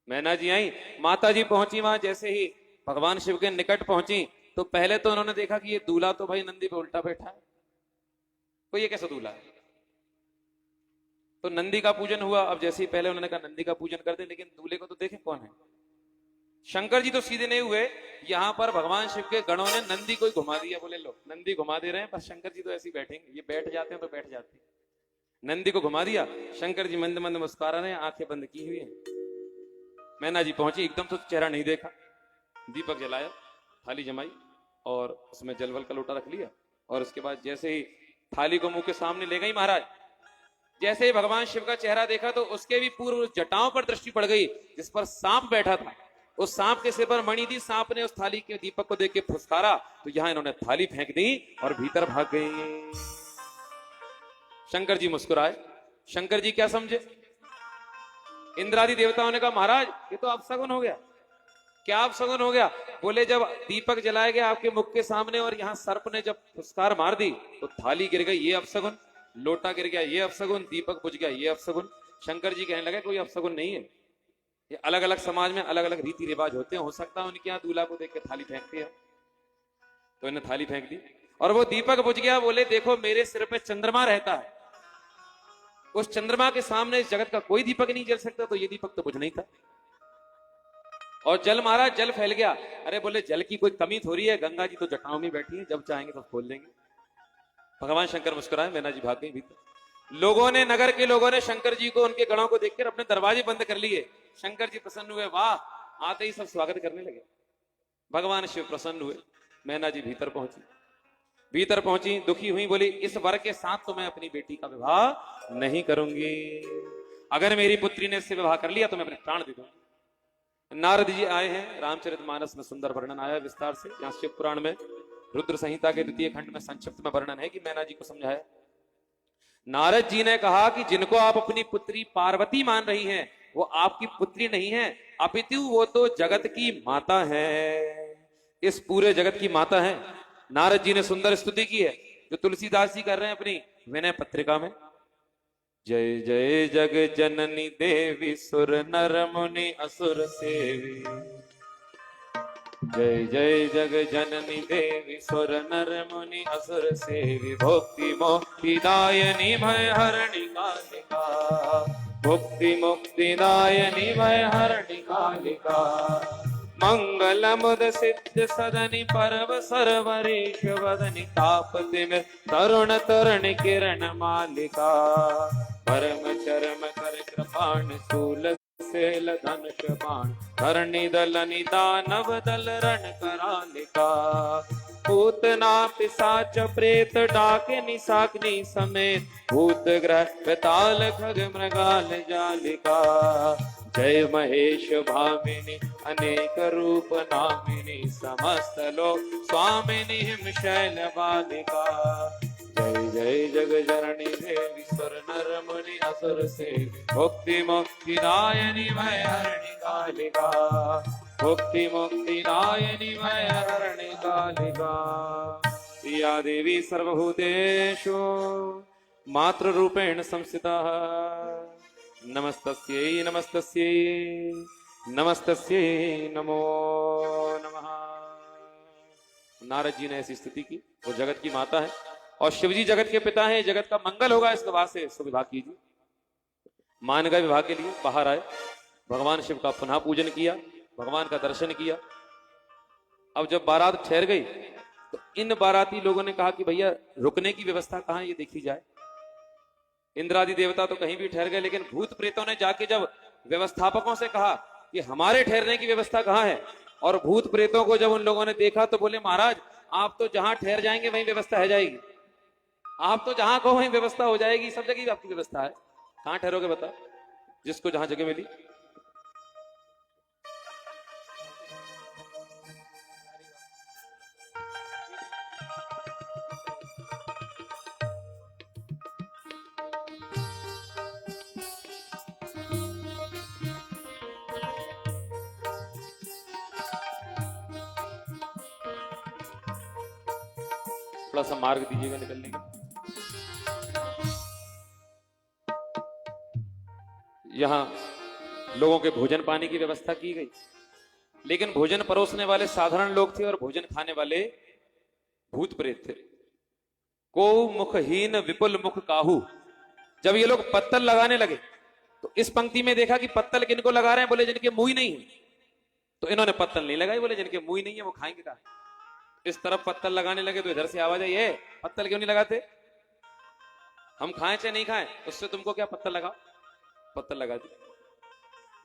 मैना जी आई। माता जी पहुंची वहां, जैसे ही भगवान शिव के निकट पहुंची तो पहले तो उन्होंने देखा कि ये दूल्हा तो भाई नंदी पे उल्टा बैठा है, तो ये कैसा दूल्हा है? तो नंदी का पूजन हुआ। अब जैसे ही पहले उन्होंने कहा नंदी का पूजन कर दे, लेकिन दूल्हे को तो देखें कौन है। शंकर जी तो सीधे नहीं हुए, यहां पर भगवान शिव के गणों ने नंदी को ही घुमा दिया। बोले लो नंदी घुमा दे रहे हैं, पर शंकर जी तो ऐसे ही बैठेंगे, ये बैठ जाते हैं तो बैठ जाते हैं। नंदी को घुमा दिया। शंकर जी मंद मंद मुस्कुरा रहे हैं, आंखें बंद की हुई हैं। मैना जी पहुंची, एकदम तो चेहरा नहीं देखा। दीपक जलाया, थाली जमाई और उसमें जलवल का लोटा रख लिया, और उसके बाद जैसे ही थाली को मुंह के सामने ले गई महाराज, जैसे ही भगवान शिव का चेहरा देखा तो उसके भी पूर्व जटाओं पर दृष्टि पड़ गई, जिस पर सांप बैठा था। उस सांप के सिर पर मणि थी। सांप ने उस थाली के दीपक को देख के फुसकारा, तो यहां इन्होंने थाली फेंक दी और भीतर भाग गई। शंकर जी मुस्कुराए। शंकर जी क्या समझे? इंद्रादि देवताओं ने कहा महाराज ये तो अपशगुन हो गया। क्या अपशगुन हो गया? बोले जब दीपक जलाया गया आपके मुख के सामने और यहां सर्प ने जब फुसकार मार दी तो थाली गिर गई, ये अपशगुन। लोटा गिर गया, ये अपशगुन। दीपक बुझ गया, ये अपशगुन। शंकर जी कहने लगे कोई अपशगुन नहीं है, ये अलग अलग समाज में अलग अलग रीति रिवाज होते हैं, हो सकता है उनके यहाँ दूल्हा को देख के थाली फेंकते हैं। तो इन्हें थाली फेंक दी और वो दीपक बुझ गया। बोले देखो मेरे सिर पे चंद्रमा रहता है, उस चंद्रमा के सामने इस जगत का कोई दीपक नहीं जल सकता, तो ये दीपक तो बुझ नहीं था। और जल मारा, जल फैल गया। अरे बोले जल की कोई कमी थोड़ी है, गंगा जी तो जटाओं में बैठी है, जब चाहेंगे तो खोल देंगे। भगवान शंकर मुस्कुराए, मैना जी भाग गई भीतर। लोगों ने, नगर के लोगों ने शंकर जी को, उनके गणों को देखकर अपने दरवाजे बंद कर लिए। शंकर जी प्रसन्न हुए, वाह। आते ही सब स्वागत करने लगे। भगवान शिव प्रसन्न हुए। मैना जी भीतर पहुंची। भीतर पहुंची, दुखी हुई, बोली इस वर के साथ तो मैं अपनी बेटी का विवाह नहीं करूंगी। अगर मेरी पुत्री ने इससे विवाह कर लिया तो मैं अपने प्राण दे दूंगी। नारद जी आए हैं। रामचरितमानस में सुंदर वर्णन आया विस्तार से। यहाँ शिव पुराण में रुद्र संहिता के द्वितीय खंड में संक्षिप्त में वर्णन है कि मैना जी को समझाया। नारद जी ने कहा कि जिनको आप अपनी पुत्री पार्वती मान रही हैं वो आपकी पुत्री नहीं है, अपितु वो तो जगत की माता है, इस पूरे जगत की माता है। नारद जी ने सुंदर स्तुति की है जो तुलसीदास जी कर रहे हैं अपनी विनय पत्रिका में। जय जय जग जननी देवी सुर नर मुनि असुर सेवी। जय जय जग जननी देवी सुर नर मुनि असुर सेवी। भक्ति मुक्ति दायनी भय हरणी कालिका। भुक्ति मुक्ति दायनी भय हरणी कालिका। मंगल मुद सिद्ध सदनि परव सरवरेश वदनि। तापति में तरुण तरुण किरण मालिका। परम चरम कर कृपाण शूल सेल धनुष बाण। धरणी दल निदानव दल रण करालिका। पूतना पिशाच प्रेत डाक निशाग्नि समेत। भूत ग्रह बेताल खग मृगाल जालिका। जय महेश भामिनी अनेक रूप नामिनी। समस्त लोक स्वामिनी हिम शैल बालिका। जय जय जग जननी देवी सुर नर मुनि असुर सेवी। भक्ति मुक्ति दायनी भय हरणी कालिका। भक्ति मुक्ति दायनी भय हरणी कालिका। या देवी सर्वभूतेषु मातृ रूपेण संस्थिता। नमस्तस्यै नमस्तस्यै नमस्तस्यै नमो नमः। नारद जी ने ऐसी स्तुति की। वो जगत की माता है और शिवजी जगत के पिता हैं। जगत का मंगल होगा इस विवाह से, इसको विवाह कीजिए। मान गए विवाह के लिए, बाहर आए, भगवान शिव का पुनः पूजन किया, भगवान का दर्शन किया। अब जब बारात ठहर गई तो इन बाराती लोगों ने कहा कि भैया रुकने की व्यवस्था कहां है, ये देखी जाए। इंद्रादि देवता तो कहीं भी ठहर गए, लेकिन भूत प्रेतों ने जाके जब व्यवस्थापकों से कहा कि हमारे ठहरने की व्यवस्था कहां है, और भूत प्रेतों को जब उन लोगों ने देखा तो बोले महाराज आप तो जहां ठहर जाएंगे वहीं व्यवस्था है जाएगी। आप तो जहां कहो वहीं व्यवस्था हो जाएगी, सब जगह आपकी व्यवस्था है, कहां ठहरोगे बताओ, जिसको जहां जगह मिली। थोड़ा सा मार्ग दीजिएगा निकलने का। यहाँ लोगों के भोजन पानी की व्यवस्था की गई, लेकिन भोजन परोसने वाले साधारण लोग थे और भोजन खाने वाले भूत प्रेत थे। को मुखहीन विपुल मुख काहू। जब ये लोग पत्तल लगाने लगे तो इस पंक्ति में देखा कि पत्तल किनको लगा रहे हैं, बोले जिनके मुंह ही नहीं है। तो इन्होंने पत्तल नहीं लगाई, बोले जिनके मुंह ही नहीं है वो खाएंगे कहां। इस तरफ पत्तल लगाने लगे तो इधर से आवाज आई, है पत्तल क्यों नहीं लगाते, हम खाएं चाहे नहीं खाएं, उससे तुमको क्या, पत्तल लगाओ। पत्तल लगा दी।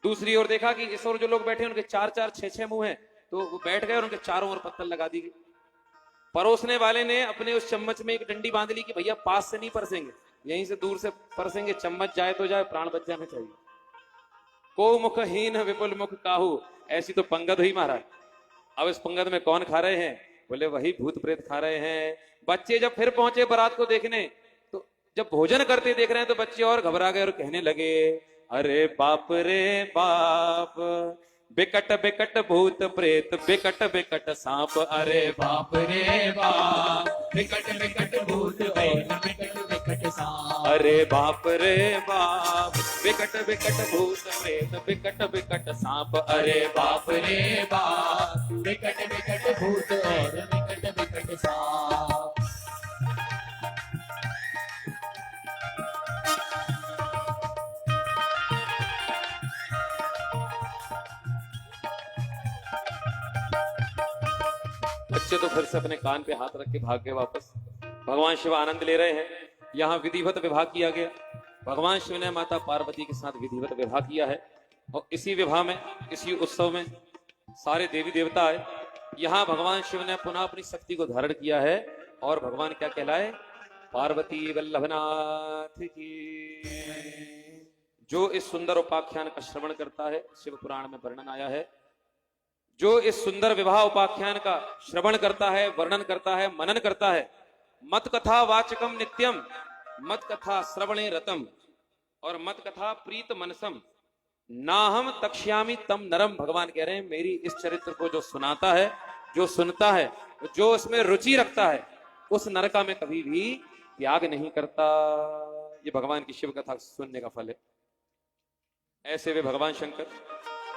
दूसरी ओर देखा कि इस ओर जो लोग बैठे उनके 4-4 6-6 मुंह हैं, तो वो बैठ गए और उनके चारों ओर पत्तल लगा दी गई। परोसने वाले ने अपने उस चम्मच में एक डंडी बांध ली कि भैया पास से नहीं परसेंगे, यहीं से दूर से परसेंगे, चम्मच जाए तो जाए, प्राण बच जाना चाहिए। को मुखहीन विपुल मुख काहू, ऐसी तो पंगत हुई महाराज। अब इस पंगत में कौन खा रहे हैं, बोले वही भूत प्रेत खा रहे हैं। बच्चे जब फिर पहुंचे बारात को देखने, तो जब भोजन करते देख रहे हैं तो बच्चे और घबरा गए और कहने लगे, अरे बाप रे बाप, बिकट बिकट भूत प्रेत, बिकट बिकट सांप, अरे बाप रे बाप, विकट विकट भूत प्रेत, विकट विकट सांप। अरे बाप रे बाप, बिकट बिकट भूत प्रेत, बिकट बिकट सांप, अरे बाप रे बाप, विकट विकट भूत और विकट विकट सांप। बच्चे तो फिर से अपने कान पे हाथ रख के भाग गए वापस। भगवान शिव आनंद ले रहे हैं। यहाँ विधिवत विवाह किया गया। भगवान शिव ने माता पार्वती के साथ विधिवत विवाह किया है और इसी विवाह में, इसी उत्सव में सारे देवी देवता आए। यहाँ भगवान शिव ने पुनः अपनी शक्ति को धारण किया है और भगवान क्या कहलाए, पार्वती वल्लभनाथ की। जो इस सुंदर उपाख्यान का श्रवण करता है, शिव पुराण में वर्णन आया है, जो इस सुंदर विवाह उपाख्यान का श्रवण करता है, वर्णन करता है, मनन करता है, मत कथा वाचकम नित्यम, मत कथा श्रवणे रतम और मत कथा प्रीत मनसम, नाहम तक्ष्यामि तम नरम। भगवान कह रहे हैं मेरी इस चरित्र को जो सुनाता है, जो सुनता है, जो इसमें रुचि रखता है, उस नर का मैं कभी भी त्याग नहीं करता। ये भगवान की शिव कथा सुनने का फल है। ऐसे वे भगवान शंकर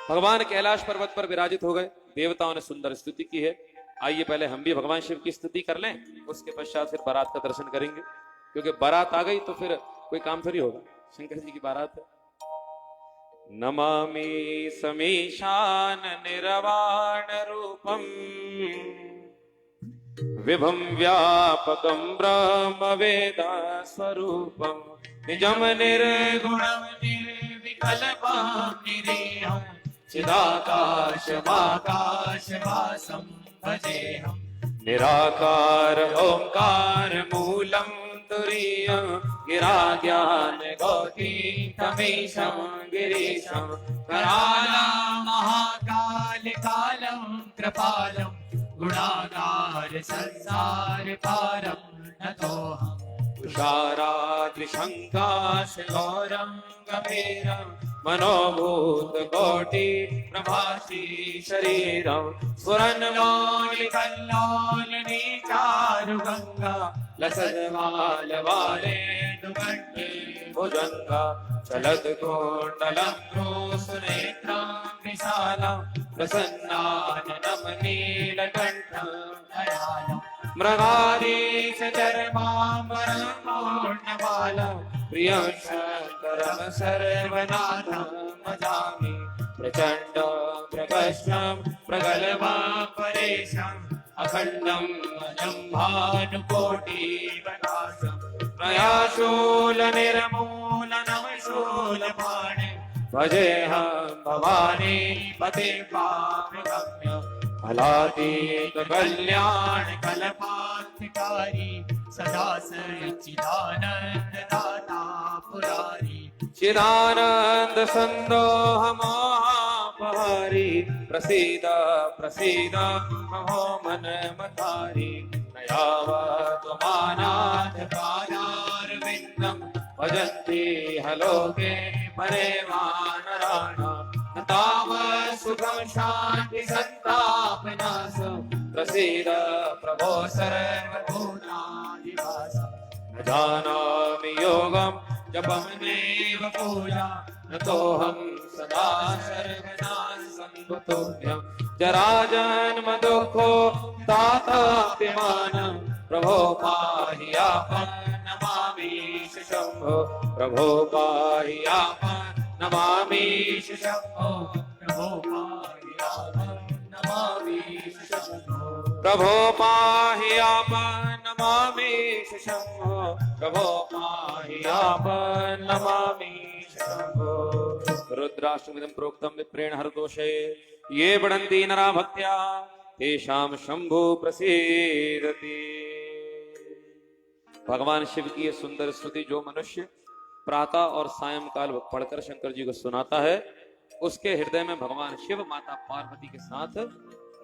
भगवान कैलाश पर्वत पर विराजित हो गए। देवताओं ने सुंदर स्तुति की है। आइए पहले हम भी भगवान शिव की स्तुति कर लें, उसके पश्चात फिर बारात का दर्शन करेंगे, क्योंकि बारात आ गई तो फिर कोई काम थोड़ी होगा, शंकर जी की बारात है। नमामि समीशान निर्वाण रूपम, विभम व्यापकम ब्रह्म वेदा स्वरूपम, निजम निर्गुणम निर्विकल्पम निरीहम, चिदाकाश माकाश वासम भजेहम, निराकार ओंकार मूलम तुरीयम, गिरा ज्ञान गौती तमीशम गिरीशम, कराला महाकाल कालम कृपालम, गुणागार संसार पारम नतोहम, तुषाराद्रिशंकाश गौरम गंभीरम, मनोभूत कोटि प्रभासी शरीरम, स्फुरन्मौलि कल्लोलिनी चारु गंगा, लसद्वाल वाले दुगंडे भुजंगा, चलद कोंडलम रोसनेत्रम विशालम, प्रसन्नाननम नीलकंठम दयालम, मृगाधीश चरमाम्बरम पूर्णबालम, प्रियं शंकरं सर्वनाथं भजामि, प्रचंड प्रकर्षं प्रगल्भं परेशं, अखंडं भानुकोटि प्रकाशं, प्रयाशूल निर्मूलनं शूलपाणि, भजेऽहं भवानी पते पापगम्य, फलातीत कल्याण कल्पाधिकारी, सदा सच्चिदानंद दाता पुरारी, चिदानंद संदोह महापहारी, प्रसीद प्रसीद महो मन मतारी, नयावत मानाथ पादारविंदम, भजन्ति हलोके परे वानराणाम्, तावत् सुखं शांति संताप नाशं, प्रसीद प्रभो सर्वभूताधिवास न जानामि योगं जपं नैव पूजा नतोऽहं सदा सर्वदा संतुष्टोऽहं जराजन्म दुःखो ताताप्यमानं प्रभो पाहि आपं नमामीश शम्भो प्रभो पाहि आपं नमामीश शम्भो प्रभो पाहि आपं नमामीश शम्भो प्रभो पाहि आपं नमामीश शम्भो प्रभो पाहि आपं नमामीश शम्भो रुद्राष्टमिदं प्रोक्तं विप्रेण हरदोषे ये बढ़न्ति नरा भक्त्या तेषां शंभु प्रसीदति। भगवान शिव की ये सुंदर स्तुति जो मनुष्य प्रातः और सायंकाल पढ़कर शंकर जी को सुनाता है उसके हृदय में भगवान शिव माता पार्वती के साथ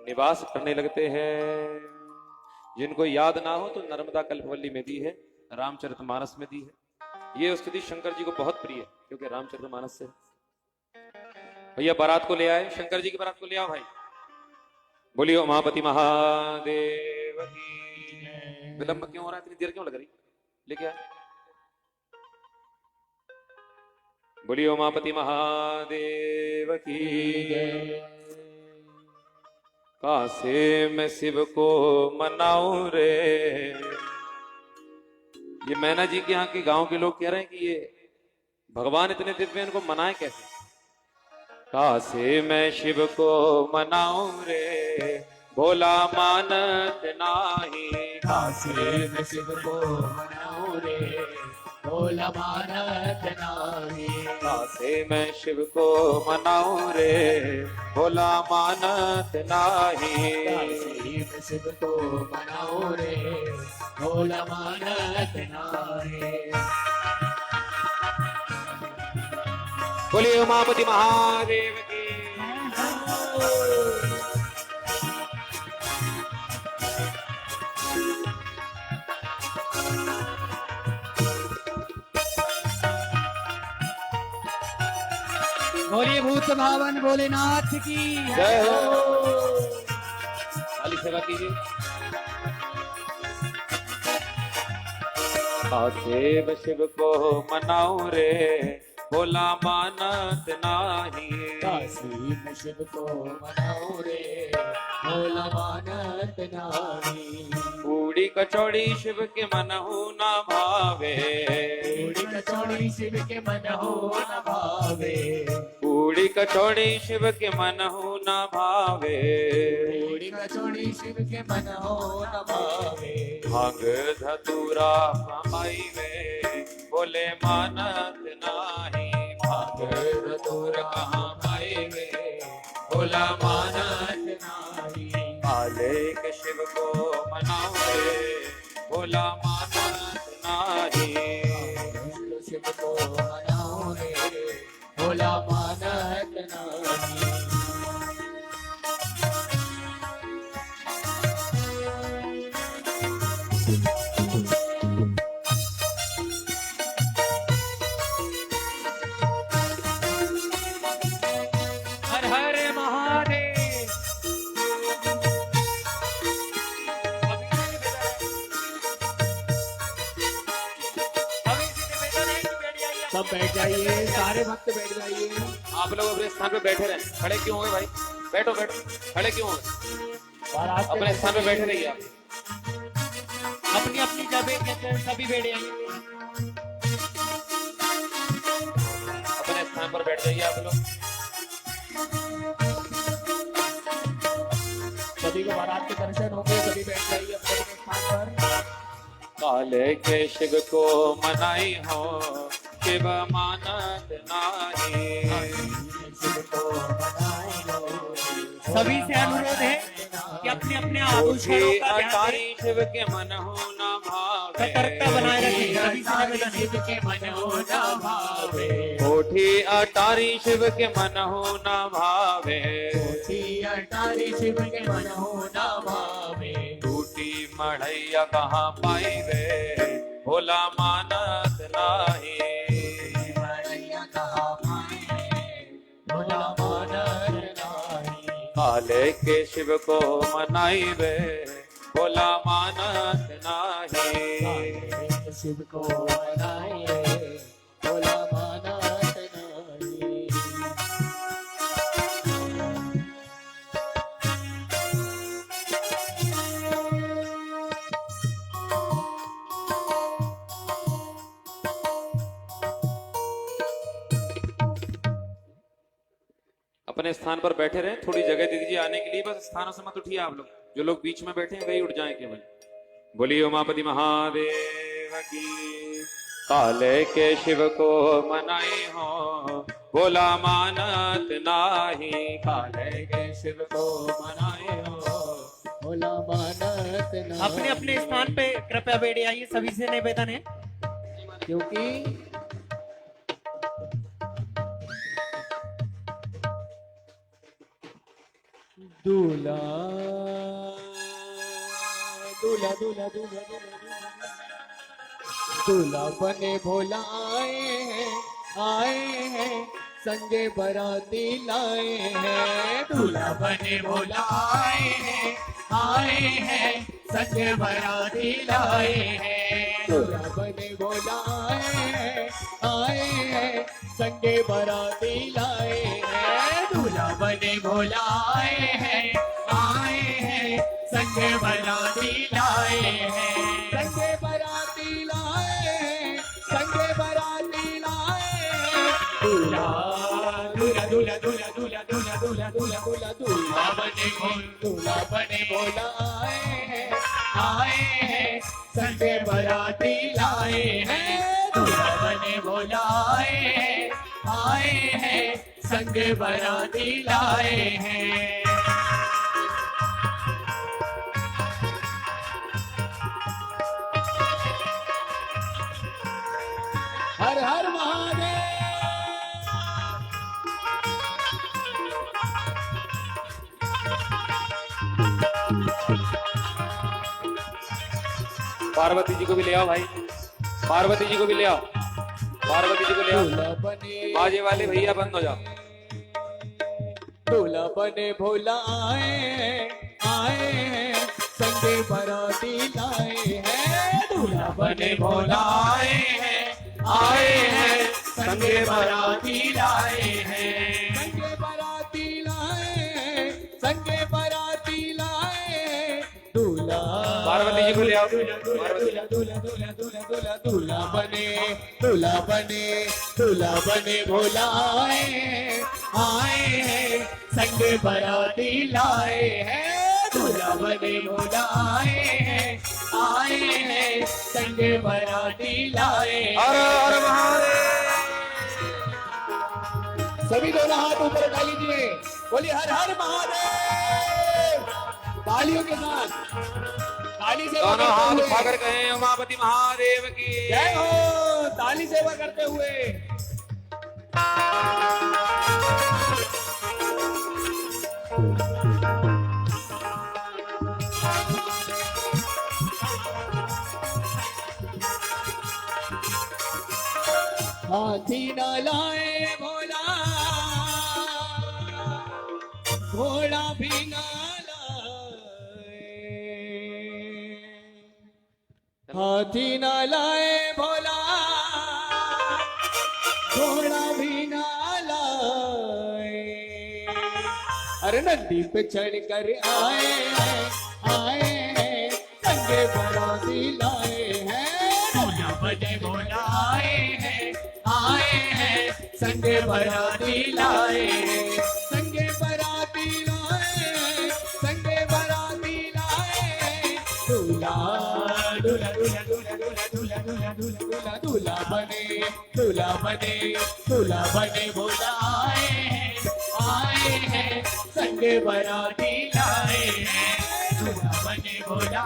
निवास करने लगते हैं। जिनको याद ना हो तो नर्मदा कल्पवल्ली में दी है, रामचरितमानस में दी है। ये स्तुति शंकर जी को बहुत प्रिय है क्योंकि रामचरितमानस से। भैया बारात को ले आए, शंकर जी की बारात को ले आओ भाई। बोलियो उमापति महादेव की। विलंब क्यों हो रहा है, इतनी देर क्यों लग रही? लेके आए। बोलियो उमापति महादेव की। कासे मैं शिव को मनाऊं रे। ये मैना जी के यहाँ के गांव के लोग कह रहे हैं कि ये भगवान इतने दिव्य, इनको मनाए कैसे? कासे मैं शिव को मनाऊं रे भोला मानत नाही। कासे मैं शिव को मनाऊं रे भोला मानत नाही। कासे मैं शिव को मनाऊं रे भोला मानत नाही। कासे मैं शिव को मनाऊं रे भोला मानत नाही। बोलिए उमापति महादेव की। बोलिए भूत भावन भोलेनाथ की जय हो। खाली सेवा कीजिए। कासे मैं शिव को मनाऊं रे भोला मानत नाही। काशी में शिव को मनाऊं रे भोला मानत नाही। पूड़ी कचौड़ी शिव के मनहु ना भावे। पूरी कचौड़ी शिव के मन हो न भावे। पूड़ी कचौड़ी शिव के मनहु ना भावे। पूरी कचौड़ी शिव के मन हो न भावे। भांग धतूरा कमाई वे बोले मानत नाही। भांग धतूरा कमाई वे बोला मानत नाही। काले के शिव को मनाओ रे बोला मानत नाही। शिव को मनाऊं रे भोला मानत नाही। हर हर महादेव। सब बैठ जाइए, सारे भक्त बैठ जाइए। आप लोग अपने स्थान पे बैठे रहें। खड़े क्यों हो गए भाई? बैठो बैठो। खड़े क्यों हो गए? अपने स्थान पे बैठे रहिए आप। अपनी अपनी जगह कहते हैं, सभी बैठ जाइए। अपने स्थान पर बैठ जाइए आप लोग। सभी को बारात के दर्शन हो गए, सभी बैठ जाइए अपने अपने स्थान पर। काले के शिव को मनाई हो शिव मानत नाही। शिव को मनाए लो। सभी से अनुरोध है कि अपने अपने आभूषणों का ध्यान अटारी शिव के मन हो न भावे। सतर्कता बनाए रखें। सभी से निवेदन है। शिव के मन हो न भावे। कोठी अटारी शिव के मन हो न भावे। कोठी अटारी शिव के मन हो न भावे। टूटी मढ़ैया कहाँ पाई वे भोला मानत नाही। मढ़ैया कहाँ पाए भोला मानत नाही। काले काले के शिव को मनाई वे भोला मानत नाही। शिव को मनाए भोला मानत नहीं। अपने स्थान पर बैठे रहे, थोड़ी जगह दे दीजिए आने के लिए, बस स्थानों से मत उठिए आप लोग, जो लोग बीच में बैठे हैं वही उठ जाएं केवल। बोलिए उमापति महादेव की। काले के शिव को मनाई हो भोला मानत नाही। काले के शिव को मनाई हो भोला मानत नहीं। अपने अपने स्थान पे कृपया बैठ आइए, सभी से निवेदन है। क्योंकि दूल्हा दूल्हा दूल्हा दूल्हा दूल्हा बने भोला आए हैं संगे बराती लाए हैं। दूल्हा बने भोला आए हैं संगे बराती लाए हैं। दूल्हा बने भोला आए हैं संगे बराती लाए हैं। दूल्हा बने भोला आए हैं संगे बराती लाए हैं। संगे बराती लाए संगे बराती लाए। दूल्हा दूल्हा दूल्हा दूल्हा दूल्हा दूल्हा दूल्हा दूल्हा दूल्हा दूल्हा बने भोला आए हैं संगे बराती लाए हैं। दूल्हा बने भोला आए हैं संगे बराती लाए हैं। हर हर महादेव। पार्वती जी को भी ले आओ भाई, पार्वती जी को भी ले आओ, पार्वती जी को ले आओ। बाजे वाले भैया बंद हो जाओ। दूल्हा बने भोला आए हैं संगे बराती लाए हैं। दूल्हा बने भोला आए हैं संगे बराती लाए हैं। संगे बराती लाए संगे बराती लाए। दूल्हा पार्वती जी को ले आओ। दूल्हा दूल्हा दूल्हा दूल्हा दूल्हा दूल्हा दूल्हा बने भोला आए हैं संगे बराती लाए हैं। दूल्हा बने भोला आए हैं संगे बराती लाए। हर हर महादेव। सभी दोनों हाथ ऊपर उठा लीजिए, बोलिए हर हर महादेव। तालियों के साथ ताली सेवा दोनों हाथ करते उठाकर हुए कहें उमापति महादेव की जय हो। ताली सेवा करते हुए हाथी न लाए भोला घोड़ा भी न लाए। हाथी न लाए भोला घोड़ा भी न लाए। अरे नंदी पे चढ़ कर आए हैं संगे बराती लाए हैं। दूल्हा बने भोला आए हैं संगे बराती लाए हैं। संगे बराती लाए संगे बराती लाए। दूल्हा दूल्हा दूल्हा दूल्हा दूल्हा दूल्हा दूल्हा दूल्हा दूल्हा बने भोला आए हैं संगे बराती लाए हैं। दूल्हा बने भोला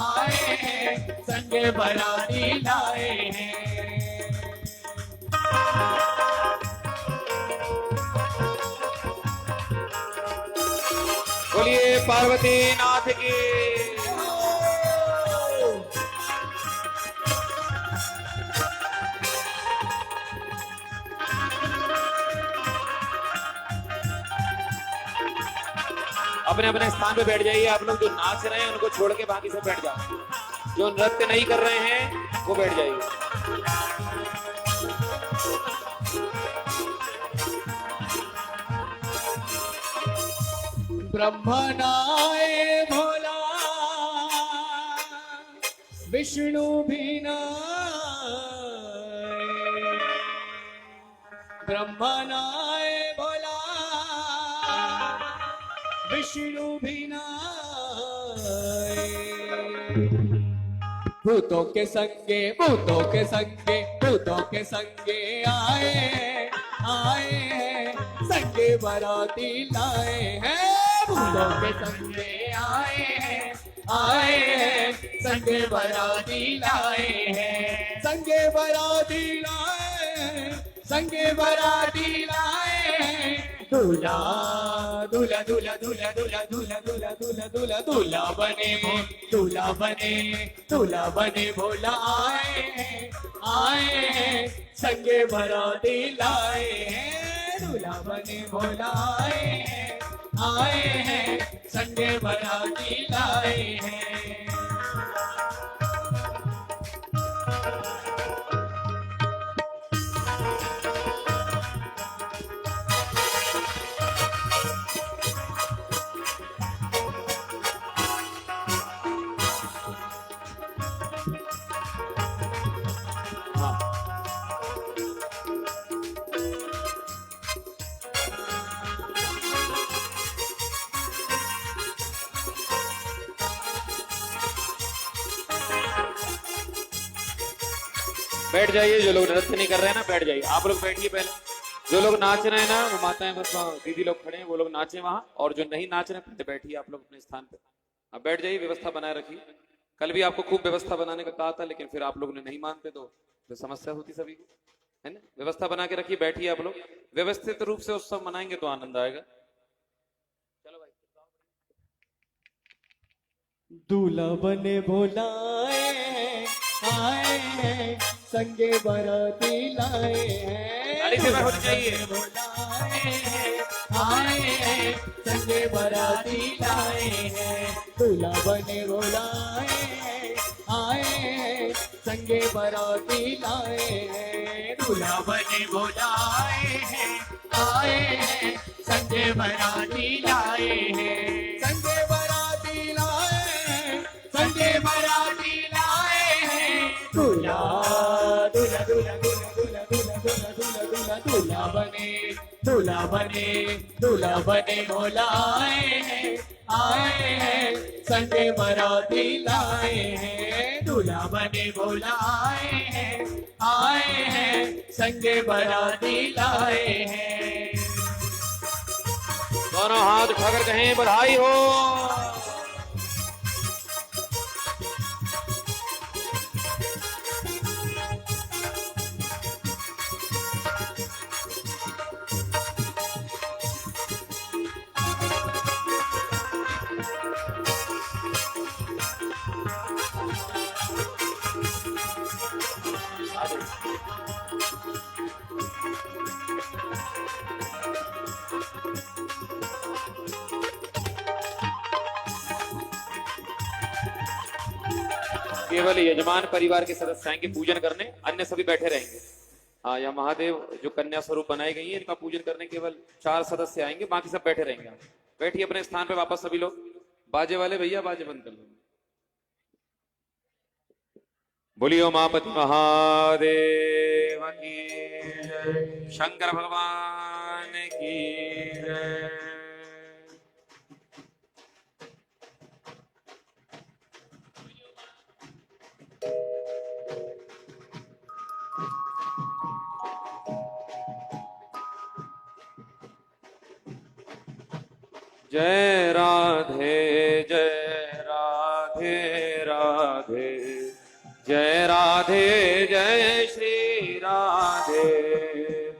आए हैं संगे बराती लाए हैं। बोलिए पार्वती नाथ की। अपने अपने स्थान पे बैठ जाइए। आप लोग जो नाच रहे हैं उनको छोड़ के बाकी सब बैठ जाओ। जो नृत्य नहीं कर रहे हैं वो बैठ जाइए। ब्रह्मनाय भोला विष्णु भी नाय, ब्रह्मनाय भोला विष्णु भी नाय। भूतों के संगे भूतों के संगे भूतों के संगे आए आए संगे बाराती लाए हैं। भूतों के संगे आए हैं आए संगे बाराती लाए हैं। संगे बाराती लाए संगे बाराती लाए। दूल्हा दूल्हा दूल्हा दूल्हा दूल्हा दूल्हा दूल्हा दूल्हा दूल्हा दूल्हा बने दूल्हा बने दूल्हा बने भोला आए आए संगे बाराती लाए हैं। दूल्हा बने भोला आए हैं संगे बाराती लाए हैं। बैठ जाइए। जो लोग नृत्य नहीं कर रहे हैं ना बैठ जाइए। आप लोग बैठिए पहले। जो लोग नाच रहे हैं ना वो माताएं बस दीदी लोग खड़े हैं वो लोग नाचे वहां। और जो नहीं नाच रहे पहले बैठिए आप लोग अपने स्थान पे। अब बैठ जाइए, व्यवस्था बनाए रखिए। कल भी आपको खूब व्यवस्था बनाने का कहा था लेकिन फिर आप लोग ने नहीं मानते तो समस्या होती सभी को, है ना। व्यवस्था बना के रखिए, बैठिए आप लोग। व्यवस्थित रूप से उत्सव मनाएंगे तो आनंद आएगा। चलो भाई। दूल्हा बने भोलाए आए संगे बाराती लाए हैं। ताली से होनी चाहिए। आए संगे बाराती लाए हैं। दूल्हा बने भोलाए आए संगे बाराती लाए हैं। दूल्हा बने भोलाए आए संगे बाराती लाए हैं। संगे बाराती लाए संगे बाराती लाए हैं। दूल्हा दूल्हा दूल्हा दूल्हा दूल्हा दूल्हा दूल्हा दूल्हा दूल्हा दूल्हा बने दूल्हा बने भोला आए हैं संगे बाराती लाए हैं। दूल्हा बने भोला आए हैं संगे बाराती लाए हैं। दोनों हाथ उठाकर कहें बधाई हो। केवल यजमान परिवार के सदस्य आएंगे पूजन करने, अन्य सभी बैठे रहेंगे। हाँ, यह महादेव जो कन्या स्वरूप बनाई गई है इनका पूजन करने केवल 4 सदस्य आएंगे, बाकी सब बैठे रहेंगे। बैठिए अपने स्थान पे वापस सभी लोग। बाजे वाले भैया बाजे बंद कर लो। बोलियो मापति महादेव की जय, शंकर भगवान की जय। जय राधे जय राधे राधे, जय राधे जय श्री राधे।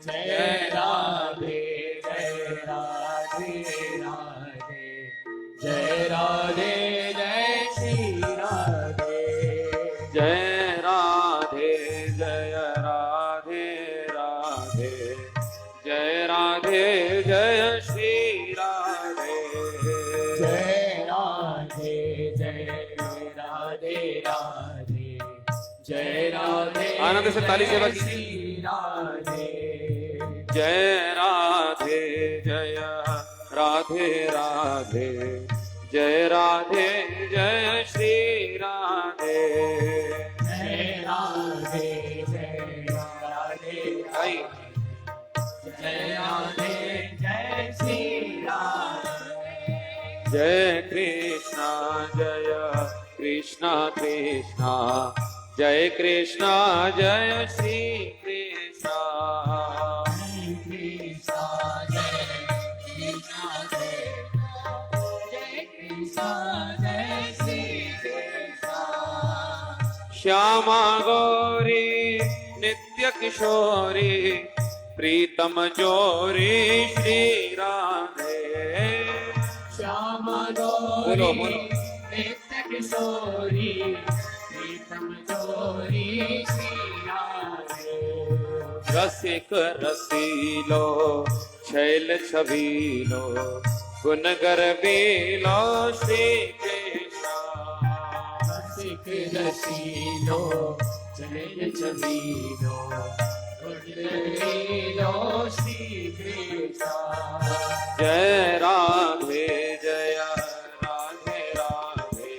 जय राधे जय राधे राधे, जय राधे जय श्री राधे। जय राधे जय राधे राधे, जय राधे जय श्री राधे। राधे आनंद से ताली सेवा कीजिए। श्री राधे जय राधे जय राधे राधे जय राधे जय श्री राधे जय राधे आई जय राधे जय श्री राधे जय कृष्णा कृष्णा जय कृष्णा जय श्री कृष्णा कृष्णा जय कृष्णा जय कृष्णा जय श्री कृष्णा श्यामा गौरी नित्य किशोरी प्रीतम जोरी श्री राधे श्यामा बोलो, गौरी बोलो। नित्य किशोरी प्रीतम जोरी श्री राधे रसिक रसीलो छैल छबीलो गुण गर्वीलो श्री कृष्णा रसिक रसीलो जय छबीलो गुणगरीलो श्री कृष्णा जय राधे जय राधे राधे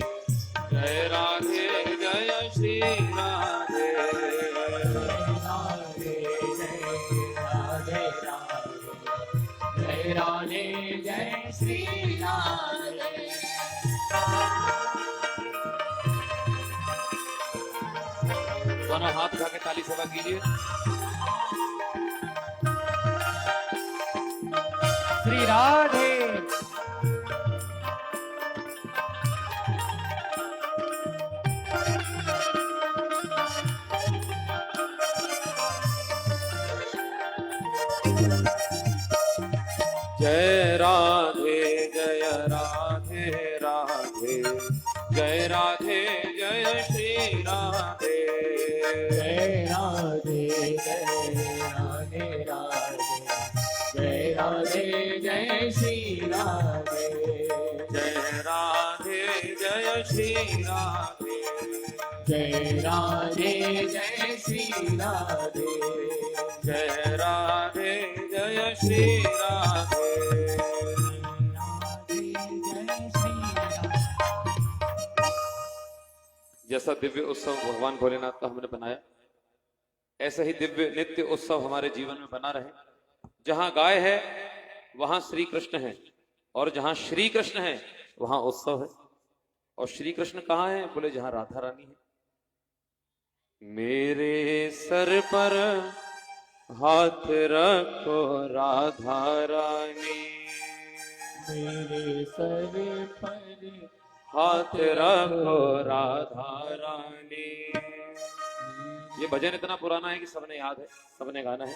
जय राधे जय श्री राधे राधे राधे जय राधे जय श्री राधे दोनों हाथ उठा के ताली सेवा कीजिए। श्री राधे जय राधे जय राधे राधे जय राधे जय श्री राधे जय राधे राधे जय राधे जय श्री राधे जय राधे जय श्री राधे जय राधे जय श्री राधे जय राधे जय श्री राधे जैसा दिव्य उत्सव भगवान भोलेनाथ का हमने बनाया, ऐसा ही दिव्य नित्य उत्सव हमारे जीवन में बना रहे। जहां गाय है वहां श्री कृष्ण है, और जहां श्री कृष्ण है वहां उत्सव है। और श्री कृष्ण कहाँ है? बोले जहां राधा रानी है। मेरे सर पर हाथ रखो राधा रानी, मेरे सर पर हाथ रखो राधा रानी। ये भजन इतना पुराना है कि सबने याद है, सबने गाना है।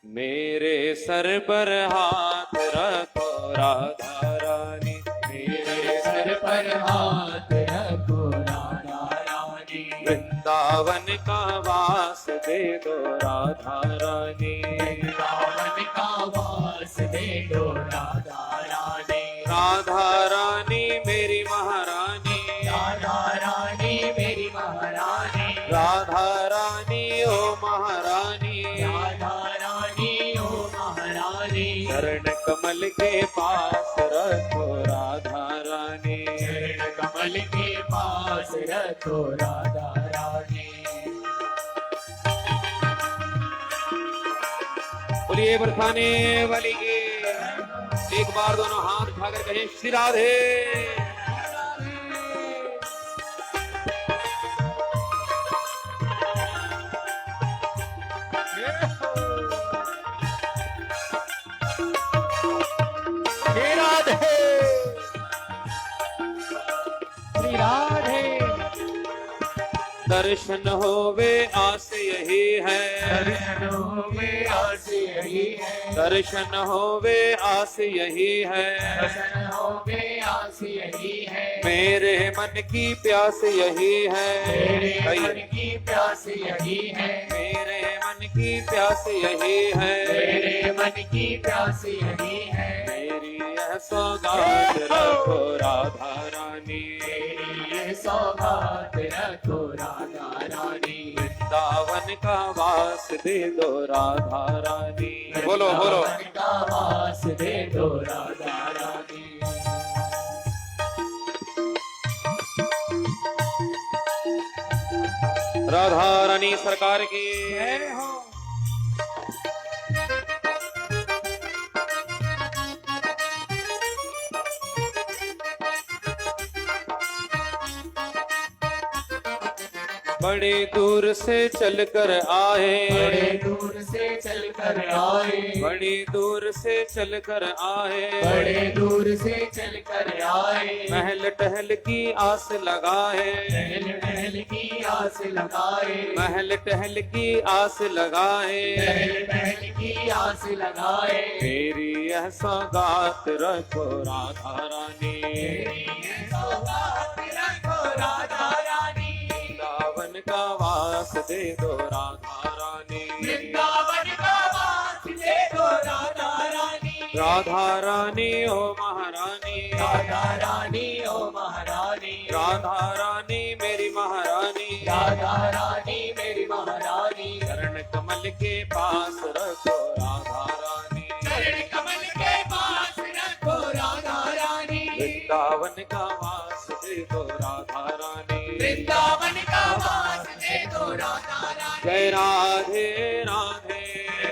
मेरे सर पर हाथ रखो राधा रानी, मेरे सर पर हाथ रखो राधा रानी, वृंदावन का वास दे दो राधा रानी, वृंदावन का वास दे दो राधा रानी, राधा रानी मेरी महारानी, राधा रानी मेरी महारानी, राधा रानी ओ महारानी, राधा रानी ओ महारानी, चरण कमल के पास रखो राधा रानी, चरण कमल के पास रखो राधा रानी। बोलिए बरसाने वाली की। एक बार दोनों हाथ उठाकर कहें श्री राधे। श्री राधे श्री राधे दर्शन होवे आस यही है, दर्शनों में आस यही है, दर्शन होवे आस यही है, दर्शनों में आस यही है, मेरे मन की प्यास यही है, मेरे मन की प्यास यही है, मेरे मन की प्यास यही है, मेरे मन की प्यास यही है, मेरी यह सौगात रखो राधा रानी, मेरी ये सौगात रखो राधा रानी, वृंदावन का वास दे दो राधा रानी। बोलो बोलो। वृंदावन का वास दे दो राधा रानी। राधा रानी सरकार की जय हो। बड़े दूर से चलकर आए, बड़े दूर से चलकर आए, बड़ी दूर से चलकर आए, बड़े दूर से चलकर आए, महल टहल की आस लगाए, महल महल की आस लगाए, महल टहल की आस लगाए, महल महल की आस लगाए। मेरी यह सौगात रखो राधा रानी, मेरी ये सौगात रखो राधा रानी। वृंदावन का वास दे दो राधा रानी, वृंदावन का वास दे दो राधा रानी। राधा रानी ओ महारानी, राधा रानी ओ महारानी, राधा रानी मेरी महारानी, राधा रानी मेरी महारानी। चरण कमल के पास रखो राधा रानी, चरण कमल के पास रखो राधा रानी। वृंदावन का वास दे दो राधा रानी, वृंदावन का वास दे दो राधा रानी। जय राधे राधे,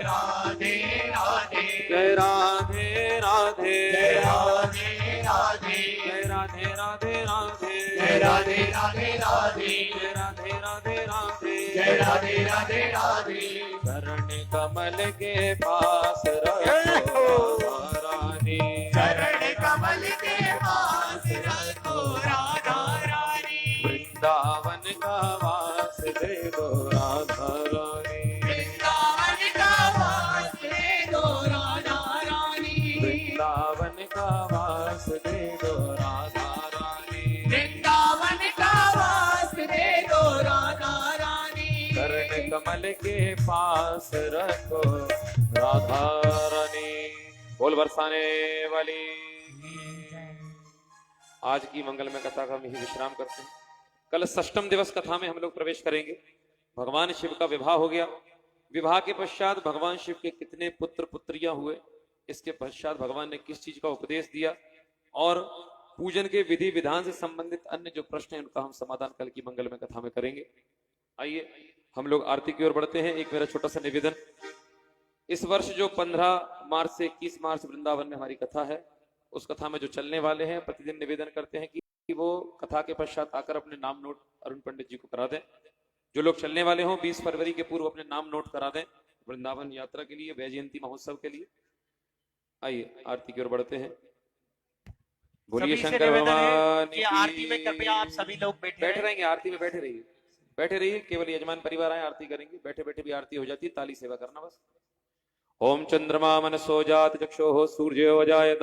राधे राधे, जय राधे राधे, जय राधे राधे, जय राधे राधे राधे, जय राधे राधे राधे, जय राधे राधे राधे, जय राधे राधे राधे। चरण कमल के पास रखो राधा रानी, चरण कमल के पास रखो राधा रानी। वृंदावन का वास दे दो राधा रानी, वृंदावन का वास दे दो राधा रानी। वृंदावन का वास दे दो राधा रानी, वृंदावन का वास दे दो राधा रानी। चरण कमल के पास रखो राधा रानी। बोल बरसाने वाली। आज की मंगलमय कथा का हम यही विश्राम करते हैं। कल षष्ठम दिवस कथा में हम लोग प्रवेश करेंगे। भगवान शिव का विवाह हो गया। विवाह के पश्चात भगवान शिव के कितने पुत्र पुत्रियां हुए, इसके पश्चात भगवान ने किस चीज का उपदेश दिया, और पूजन के विधि विधान से संबंधित अन्य जो प्रश्न हैं उनका हम समाधान कल की मंगलमय कथा में करेंगे। आइए हम लोग आरती की ओर बढ़ते हैं। एक मेरा छोटा सा निवेदन, इस वर्ष जो 15 मार्च से 21 मार्च वृंदावन में हमारी कथा है, उस कथा में जो चलने वाले हैं, प्रतिदिन निवेदन करते हैं कि वो कथा के पश्चात आकर अपने नाम नोट अरुण पंडित जी को करा दें। जो लोग चलने वाले हों 20 फरवरी के पूर्व अपने नाम नोट करा दें वृंदावन यात्रा के लिए, वैजयंती महोत्सव के लिए। आइए आरती की ओर बढ़ते हैं। बोलिए सभी से शंकर निवेदन है भगवान कि की। आरती में कृपया आप सभी लोग बैठे रहेंगे, आरती में बैठे रहिए, बैठे रहिए। केवल यजमान परिवार आए आरती करेंगे, बैठे बैठे भी आरती हो जाती है, ताली सेवा करना बस। ओम चंद्रमा मनसो जात चक्षुः सूर्यो अजायत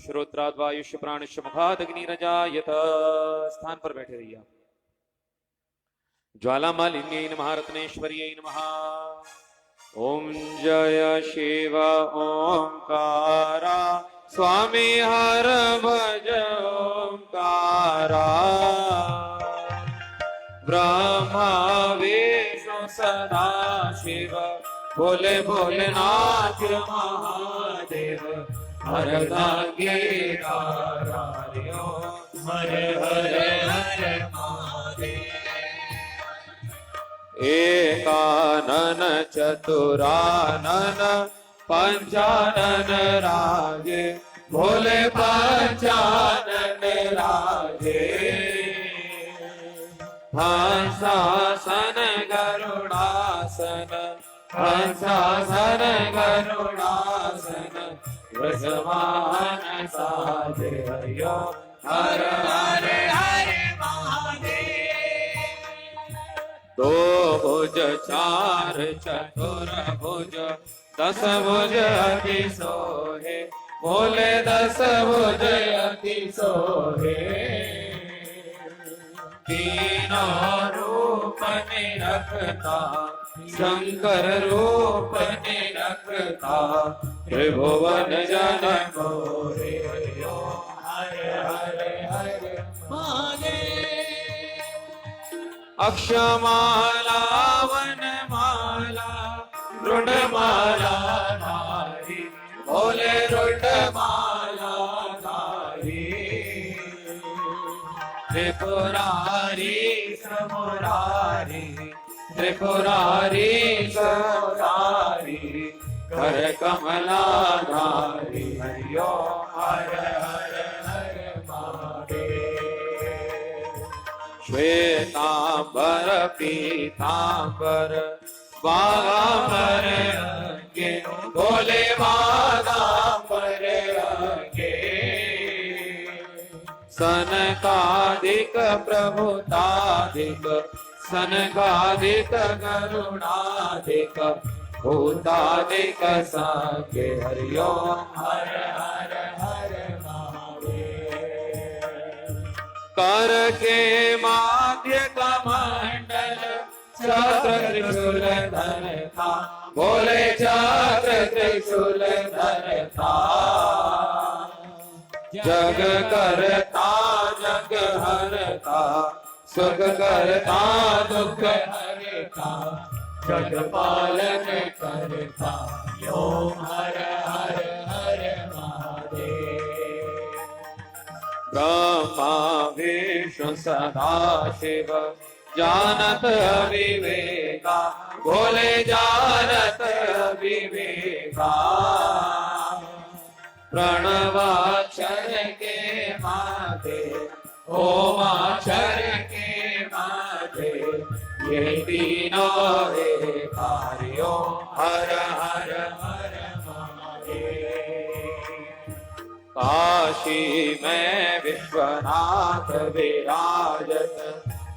श्रोत्राद् वायुष्य प्राणस्य मुखात् अग्निरजायत। स्थान पर बैठे रहिए आप। ज्वालामालिन्यै नमः, रत्नेश्वर्यै नमः। ओम जय शिव ओंकारा, स्वामी हर भज ओंकारा। ब्रह्मा विष्णु सदा शिव, भोले भोलेनाथ महादेव। हर गीता हर हर हर महादेव। एकानन चतुरानन पंचानन राजे, भोले पंचानन राजे। हंसासन गरुड़ासन, हंसासन गरुड़ासन। वृषभान साजे हरियो, हर हर हर महादेव। दो भुज चार चतुर भुज, 10 भुज अति सोहे। भोले 10 भुज अति सोहे। तीनों रूप निरखता, शंकर रूप निरखता। त्रिभुवन जन मोरे, हर हर हर महादेव। अक्षमालावन त्रिपुरारी समुरारी त्रिपुरारी समुरारी कर कमलाधारी हरिओ हर हर हर महादेव। श्वेतांबर पीतांबर बागांबर अंगे बोले बागांबर अंगे सनकादिक प्रभुतादिक सनकादिक करुणादिक भूतादिक संगे हरिओम हर हर हर महादेव। कर के माध्य कमंडल चक्र त्रिशूल धरता बोले चक्र त्रिशूल धरता जग करता जग हरता सुख करता दुख हरता जग पालन करता ओम हर हर हर महादेव। ब्रह्मा विष्णु सदा शिव जानत विवेका बोले जानत विवेका प्रणवाक्षर के माथे ओमाक्षर के माथे ये तीनों कार्यो हर हर हर महादेव। काशी में विश्वनाथ विराजत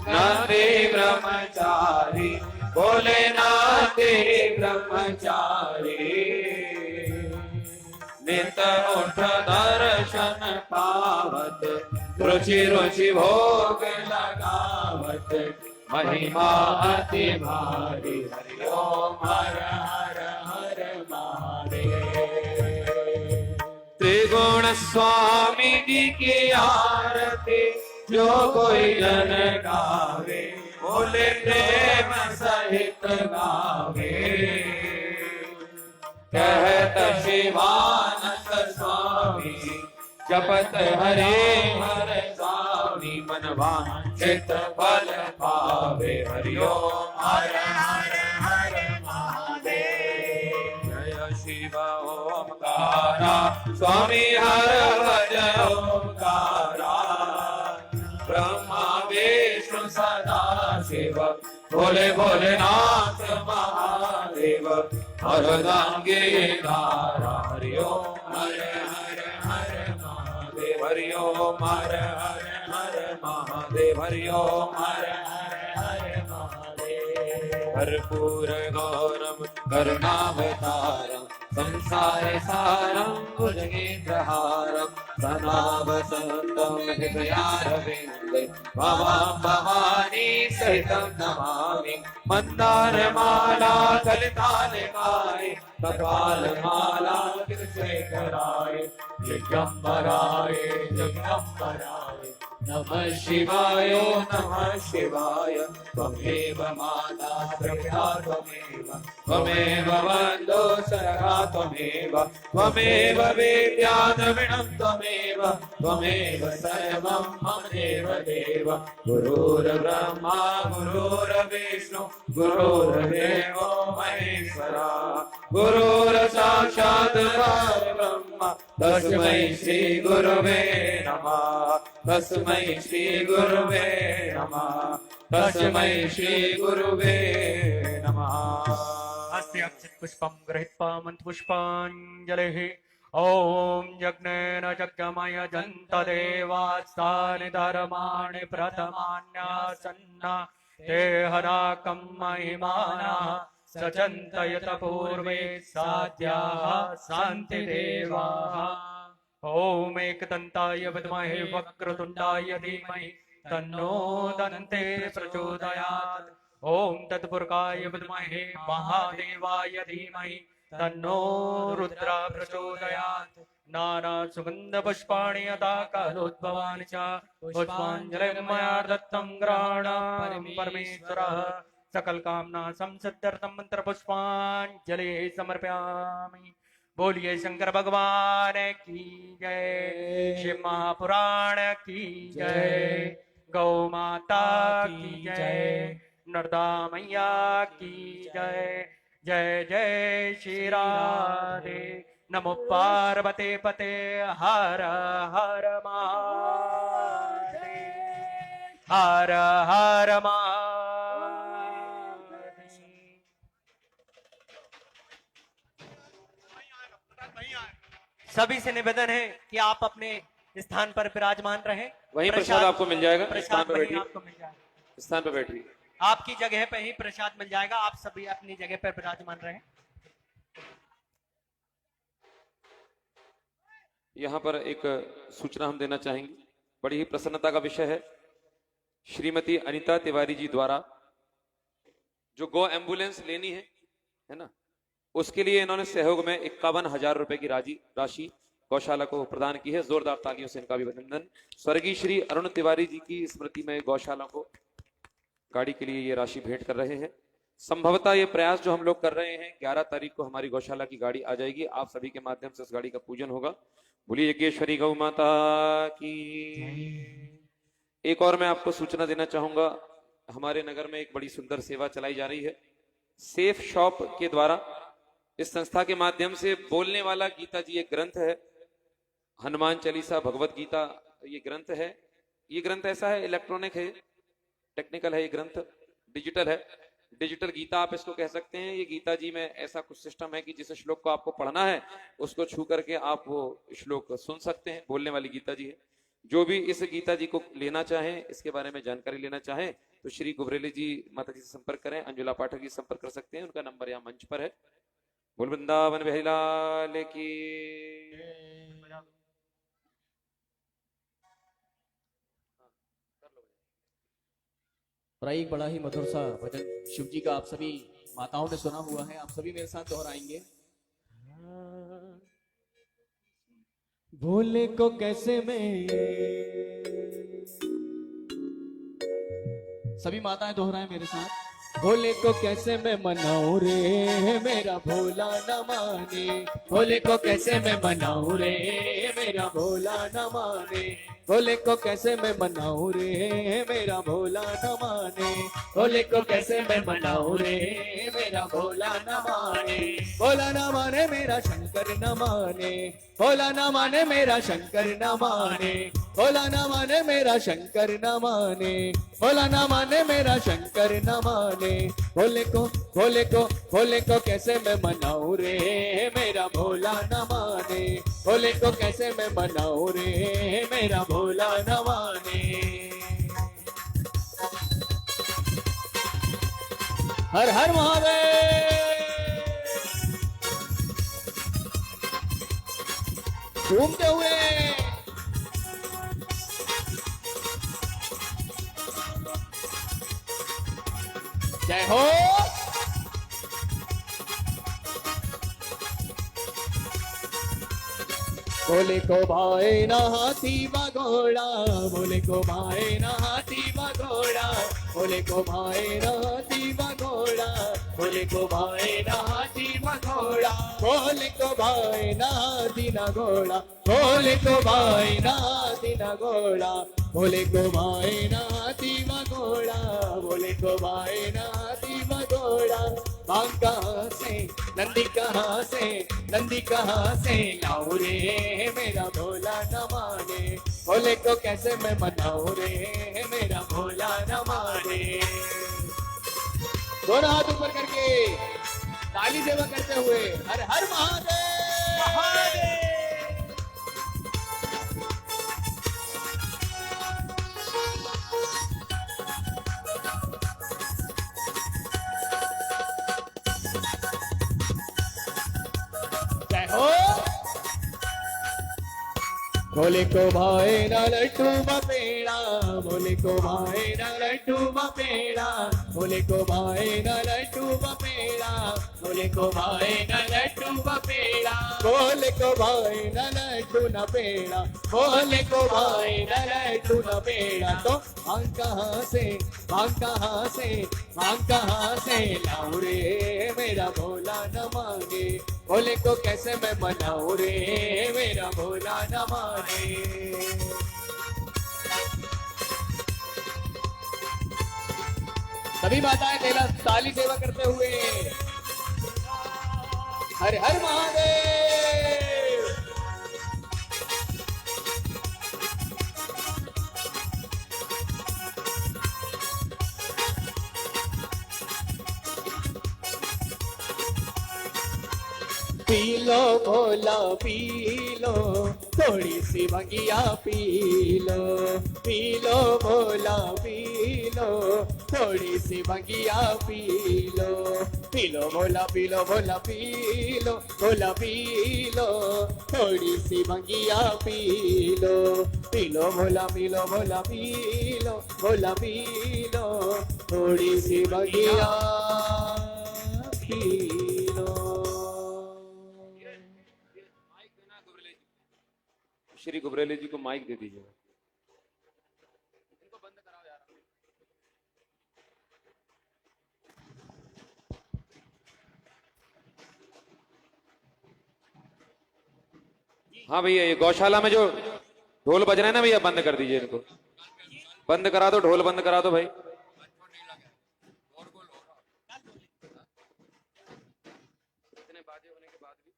नंदी ब्रह्मचारी बोले नंदी ब्रह्मचारी नित उठ दर्शन पावत रुचि रुचि भोग लगावत महिमा अति भारी हरिओम हर हर हर महादेव। त्रिगुण स्वामी जी की आरती जो कोई जन गावे बोले प्रेम सहित गावे कहत शिवानंद स्वामी जपत हरे हर स्वामी मन वांछित फल पावे हरिओम हर हर हर महादेव। जय शिव ओमकारा स्वामी हर भज ओमकारा ब्रह्मा विष्णु सदा शिव भोले भोलेनाथ महादेव हरदांगे धारा हरिओम हर हर हर महादेव हरिओम हर हर हर महादेव हरिओम हर हर हर महादेव। कर्पूर गौरम करुणावतारम संसार सारम भुजगेन्द्रहारम सनावसंतं हृदयारविन्दे भवां भवानी सहितं नमामि। मन्दारमाला कलितालकाय कपालमाला कृशेखराय दिगंबराय दिगंबराय नमः शिवाय नमः शिवाय। त्वमेव माता प्रज्ञा त्वमेव बन्धो सखा त्वमेव वेद्या द्रविणं त्वमेव सर्वं मम देव। गुरुर्ब्रह्मा गुरुर्विष्णु गुरुर्देवो महेश्वरा गुरुर्साक्षात् परब्रह्म तस्मै श्री गुरुवे नमः तस्मै श्री गुरुवे नमः तस्मै श्री गुरुवे नमः। अस्य अक्षत पुष्पं गृहीत्वा मन्त्रपुष्पाञ्जलिः ॐ यज्ञेन यज्ञमय जन्तदेवास्तानि धर्माणि प्रथमान्यासन्ना ते हराकं महिमानः सचन्तयत पूर्वे साध्याः शान्तिदेवाः। ॐ एकदन्ताय विद्महे वक्रतुण्डाय धीमहि तन्नो दन्ते प्रचोदयात्। ॐ तत्पुरुषाय विद्महे महादेवाय धीमहि तन्नो रुद्र प्रचोदयात्। नाना सुगंध पुष्पाणि यथा कालोद्भवानि च पुष्पाञ्जलिं मया दत्तं गृहाणां परमेश्वरः। सकल कामना संसिद्ध्यर्थं मंत्र पुष्पाञ्जलि समर्पयामि। बोलिए शंकर भगवान की जय, शिव महापुराण की जय, गौ माता की जय, नर्मदा मैया की जय। जय जय श्री राधे, नमो पार्वते पते, हर हर महादेव, हर हर महादेव। सभी से निवेदन है कि आप अपने स्थान पर विराजमान रहे। वहीं प्रसाद आपको मिल जाएगा। स्थान प्रसाद पर वहीं बैठिए, आपको मिल जाएगा। स्थान पर बैठिए। आपकी जगह पे ही प्रसाद मिल जाएगा, आप सभी अपनी जगह पर विराजमान रहे। यहाँ पर एक सूचना हम देना चाहेंगे, बड़ी ही प्रसन्नता का विषय है। श्रीमती अनीता तिवारी जी द्वारा जो गौ एम्बुलेंस लेनी है ना, उसके लिए इन्होंने सहयोग में 51,000 रुपए की राशि गौशाला को प्रदान की है। जोरदार तालियों से इनका अभिनंदन। स्वर्गीय श्री अरुण तिवारी जी की स्मृति में गौशाला को गाड़ी के लिए ये राशि भेंट कर रहे हैं। संभवतः ये प्रयास जो हम लोग कर रहे हैं, 11 तारीख को हमारी गौशाला की गाड़ी आ जाएगी। आप सभी के माध्यम से उस गाड़ी का पूजन होगा। बोलिए यज्ञेश्वरी गौ माता की। एक और मैं आपको सूचना देना चाहूंगा, हमारे नगर में एक बड़ी सुंदर सेवा चलाई जा रही है। सेफ शॉप के द्वारा इस संस्था के माध्यम से बोलने वाला गीता जी एक ग्रंथ है, हनुमान चालीसा, भगवत गीता, ये ग्रंथ है। ये ग्रंथ ऐसा है, इलेक्ट्रॉनिक है, टेक्निकल है, ये ग्रंथ डिजिटल है। डिजिटल गीता आप इसको कह सकते हैं। ये गीता जी में ऐसा कुछ सिस्टम है कि जिस श्लोक को आपको पढ़ना है उसको छू करके आप वो श्लोक सुन सकते हैं। बोलने वाली गीता जी है। जो भी इस गीता जी को लेना चाहें, इसके बारे में जानकारी लेना चाहें, तो श्री गुबरेली जी माता जी से संपर्क करें। अंजुला पाठक जी संपर्क कर सकते हैं, उनका नंबर यहाँ मंच पर है। बोल वृंदावन बिहारी लाल की। और एक बड़ा ही मधुर सा भजन शिव जी का आप सभी माताओं ने सुना हुआ है, आप सभी मेरे साथ दोहराएंगे। भोले को कैसे मैं, सभी माताएं दोहराएं मेरे साथ। भोले को कैसे मैं मनाऊं रे, मेरा भोला न माने। भोले को कैसे मैं मनाऊं रे, मेरा भोला न माने। भोले को कैसे मैं मनाऊं रे, मेरा भोला न माने। भोले को कैसे मैं मनाऊं रे, मेरा भोला न माने। भोला न माने मेरा शंकर न माने। भोला न माने मेरा शंकर न माने। भोला न माने मेरा शंकर न माने। भोला न माने मेरा शंकर न माने। भोले को कैसे मैं मनाऊं रे, मेरा भोला न माने। भोले को कैसे मैं मनाऊं रे, मेरा भोला न माने। हर हर महादेव। घूमते हुए जय हो। भोले को भाए ना हाथी बघोड़ा। भोले को भाए ना हाथी बघोड़ा। भोले को भाए ना हाथी बघोड़ा। भोले को भाए ना हाथी बघोड़ा। भोले को भाए ना हाथी ना घोड़ा। भोले को भाए ना हाथी ना घोड़ा। भोले को भाए ना हाथी बघोड़ा। भोले को भाए ना हाथी बघोड़ा। भांग कहाँ से, नंदी कहाँ से, नंदी कहाँ से लाऊं रे, मेरा भोला न माने। भोले को कैसे मैं मनाऊं रे, मेरा भोला न माने। दोनों हाथ ऊपर करके ताली सेवा करते हुए हर हर महादेव महादेव। जय हो। भोले को भाए ना लड्डू पेड़ा। भोले को भाए ना लड्डू पेड़ा। भोले को भाए ना लड्डू पेड़ा। भोले को भाए ना लड्डू पेड़ा। भोले को भाए ना लड्डू न पेड़ा। भोले को भाए ना लड्डू न पेड़ा। तो भांग कहाँ से, भांग कहाँ से, भांग कहाँ से लाऊं रे, मेरा भोला न मांगे। भोले को कैसे मैं मनाऊं रे, मेरा भोला न माने। सभी माताएं तेरा ताली सेवा करते हुए हर हर महादेव। पी लो भोला पी लो, थोड़ी सी भंगिया पी लो भोला पी लो, थोड़ी सी भंगिया पी लो भोला पी लो भोला पी लो भोला पी लो, थोड़ी सी भंगिया पी लो भोला पी लो भोला पी लो भोला पी लो, थोड़ी सी भंगिया पी लो। श्री गुबरेली जी को माइक दे दीजिए। हाँ भैया, ये गौशाला में जो ढोल बज रहे हैं ना भैया, बंद कर दीजिए इनको, बंद करा दो, ढोल बंद करा दो भाई। इतने बाजे होने के बाद भी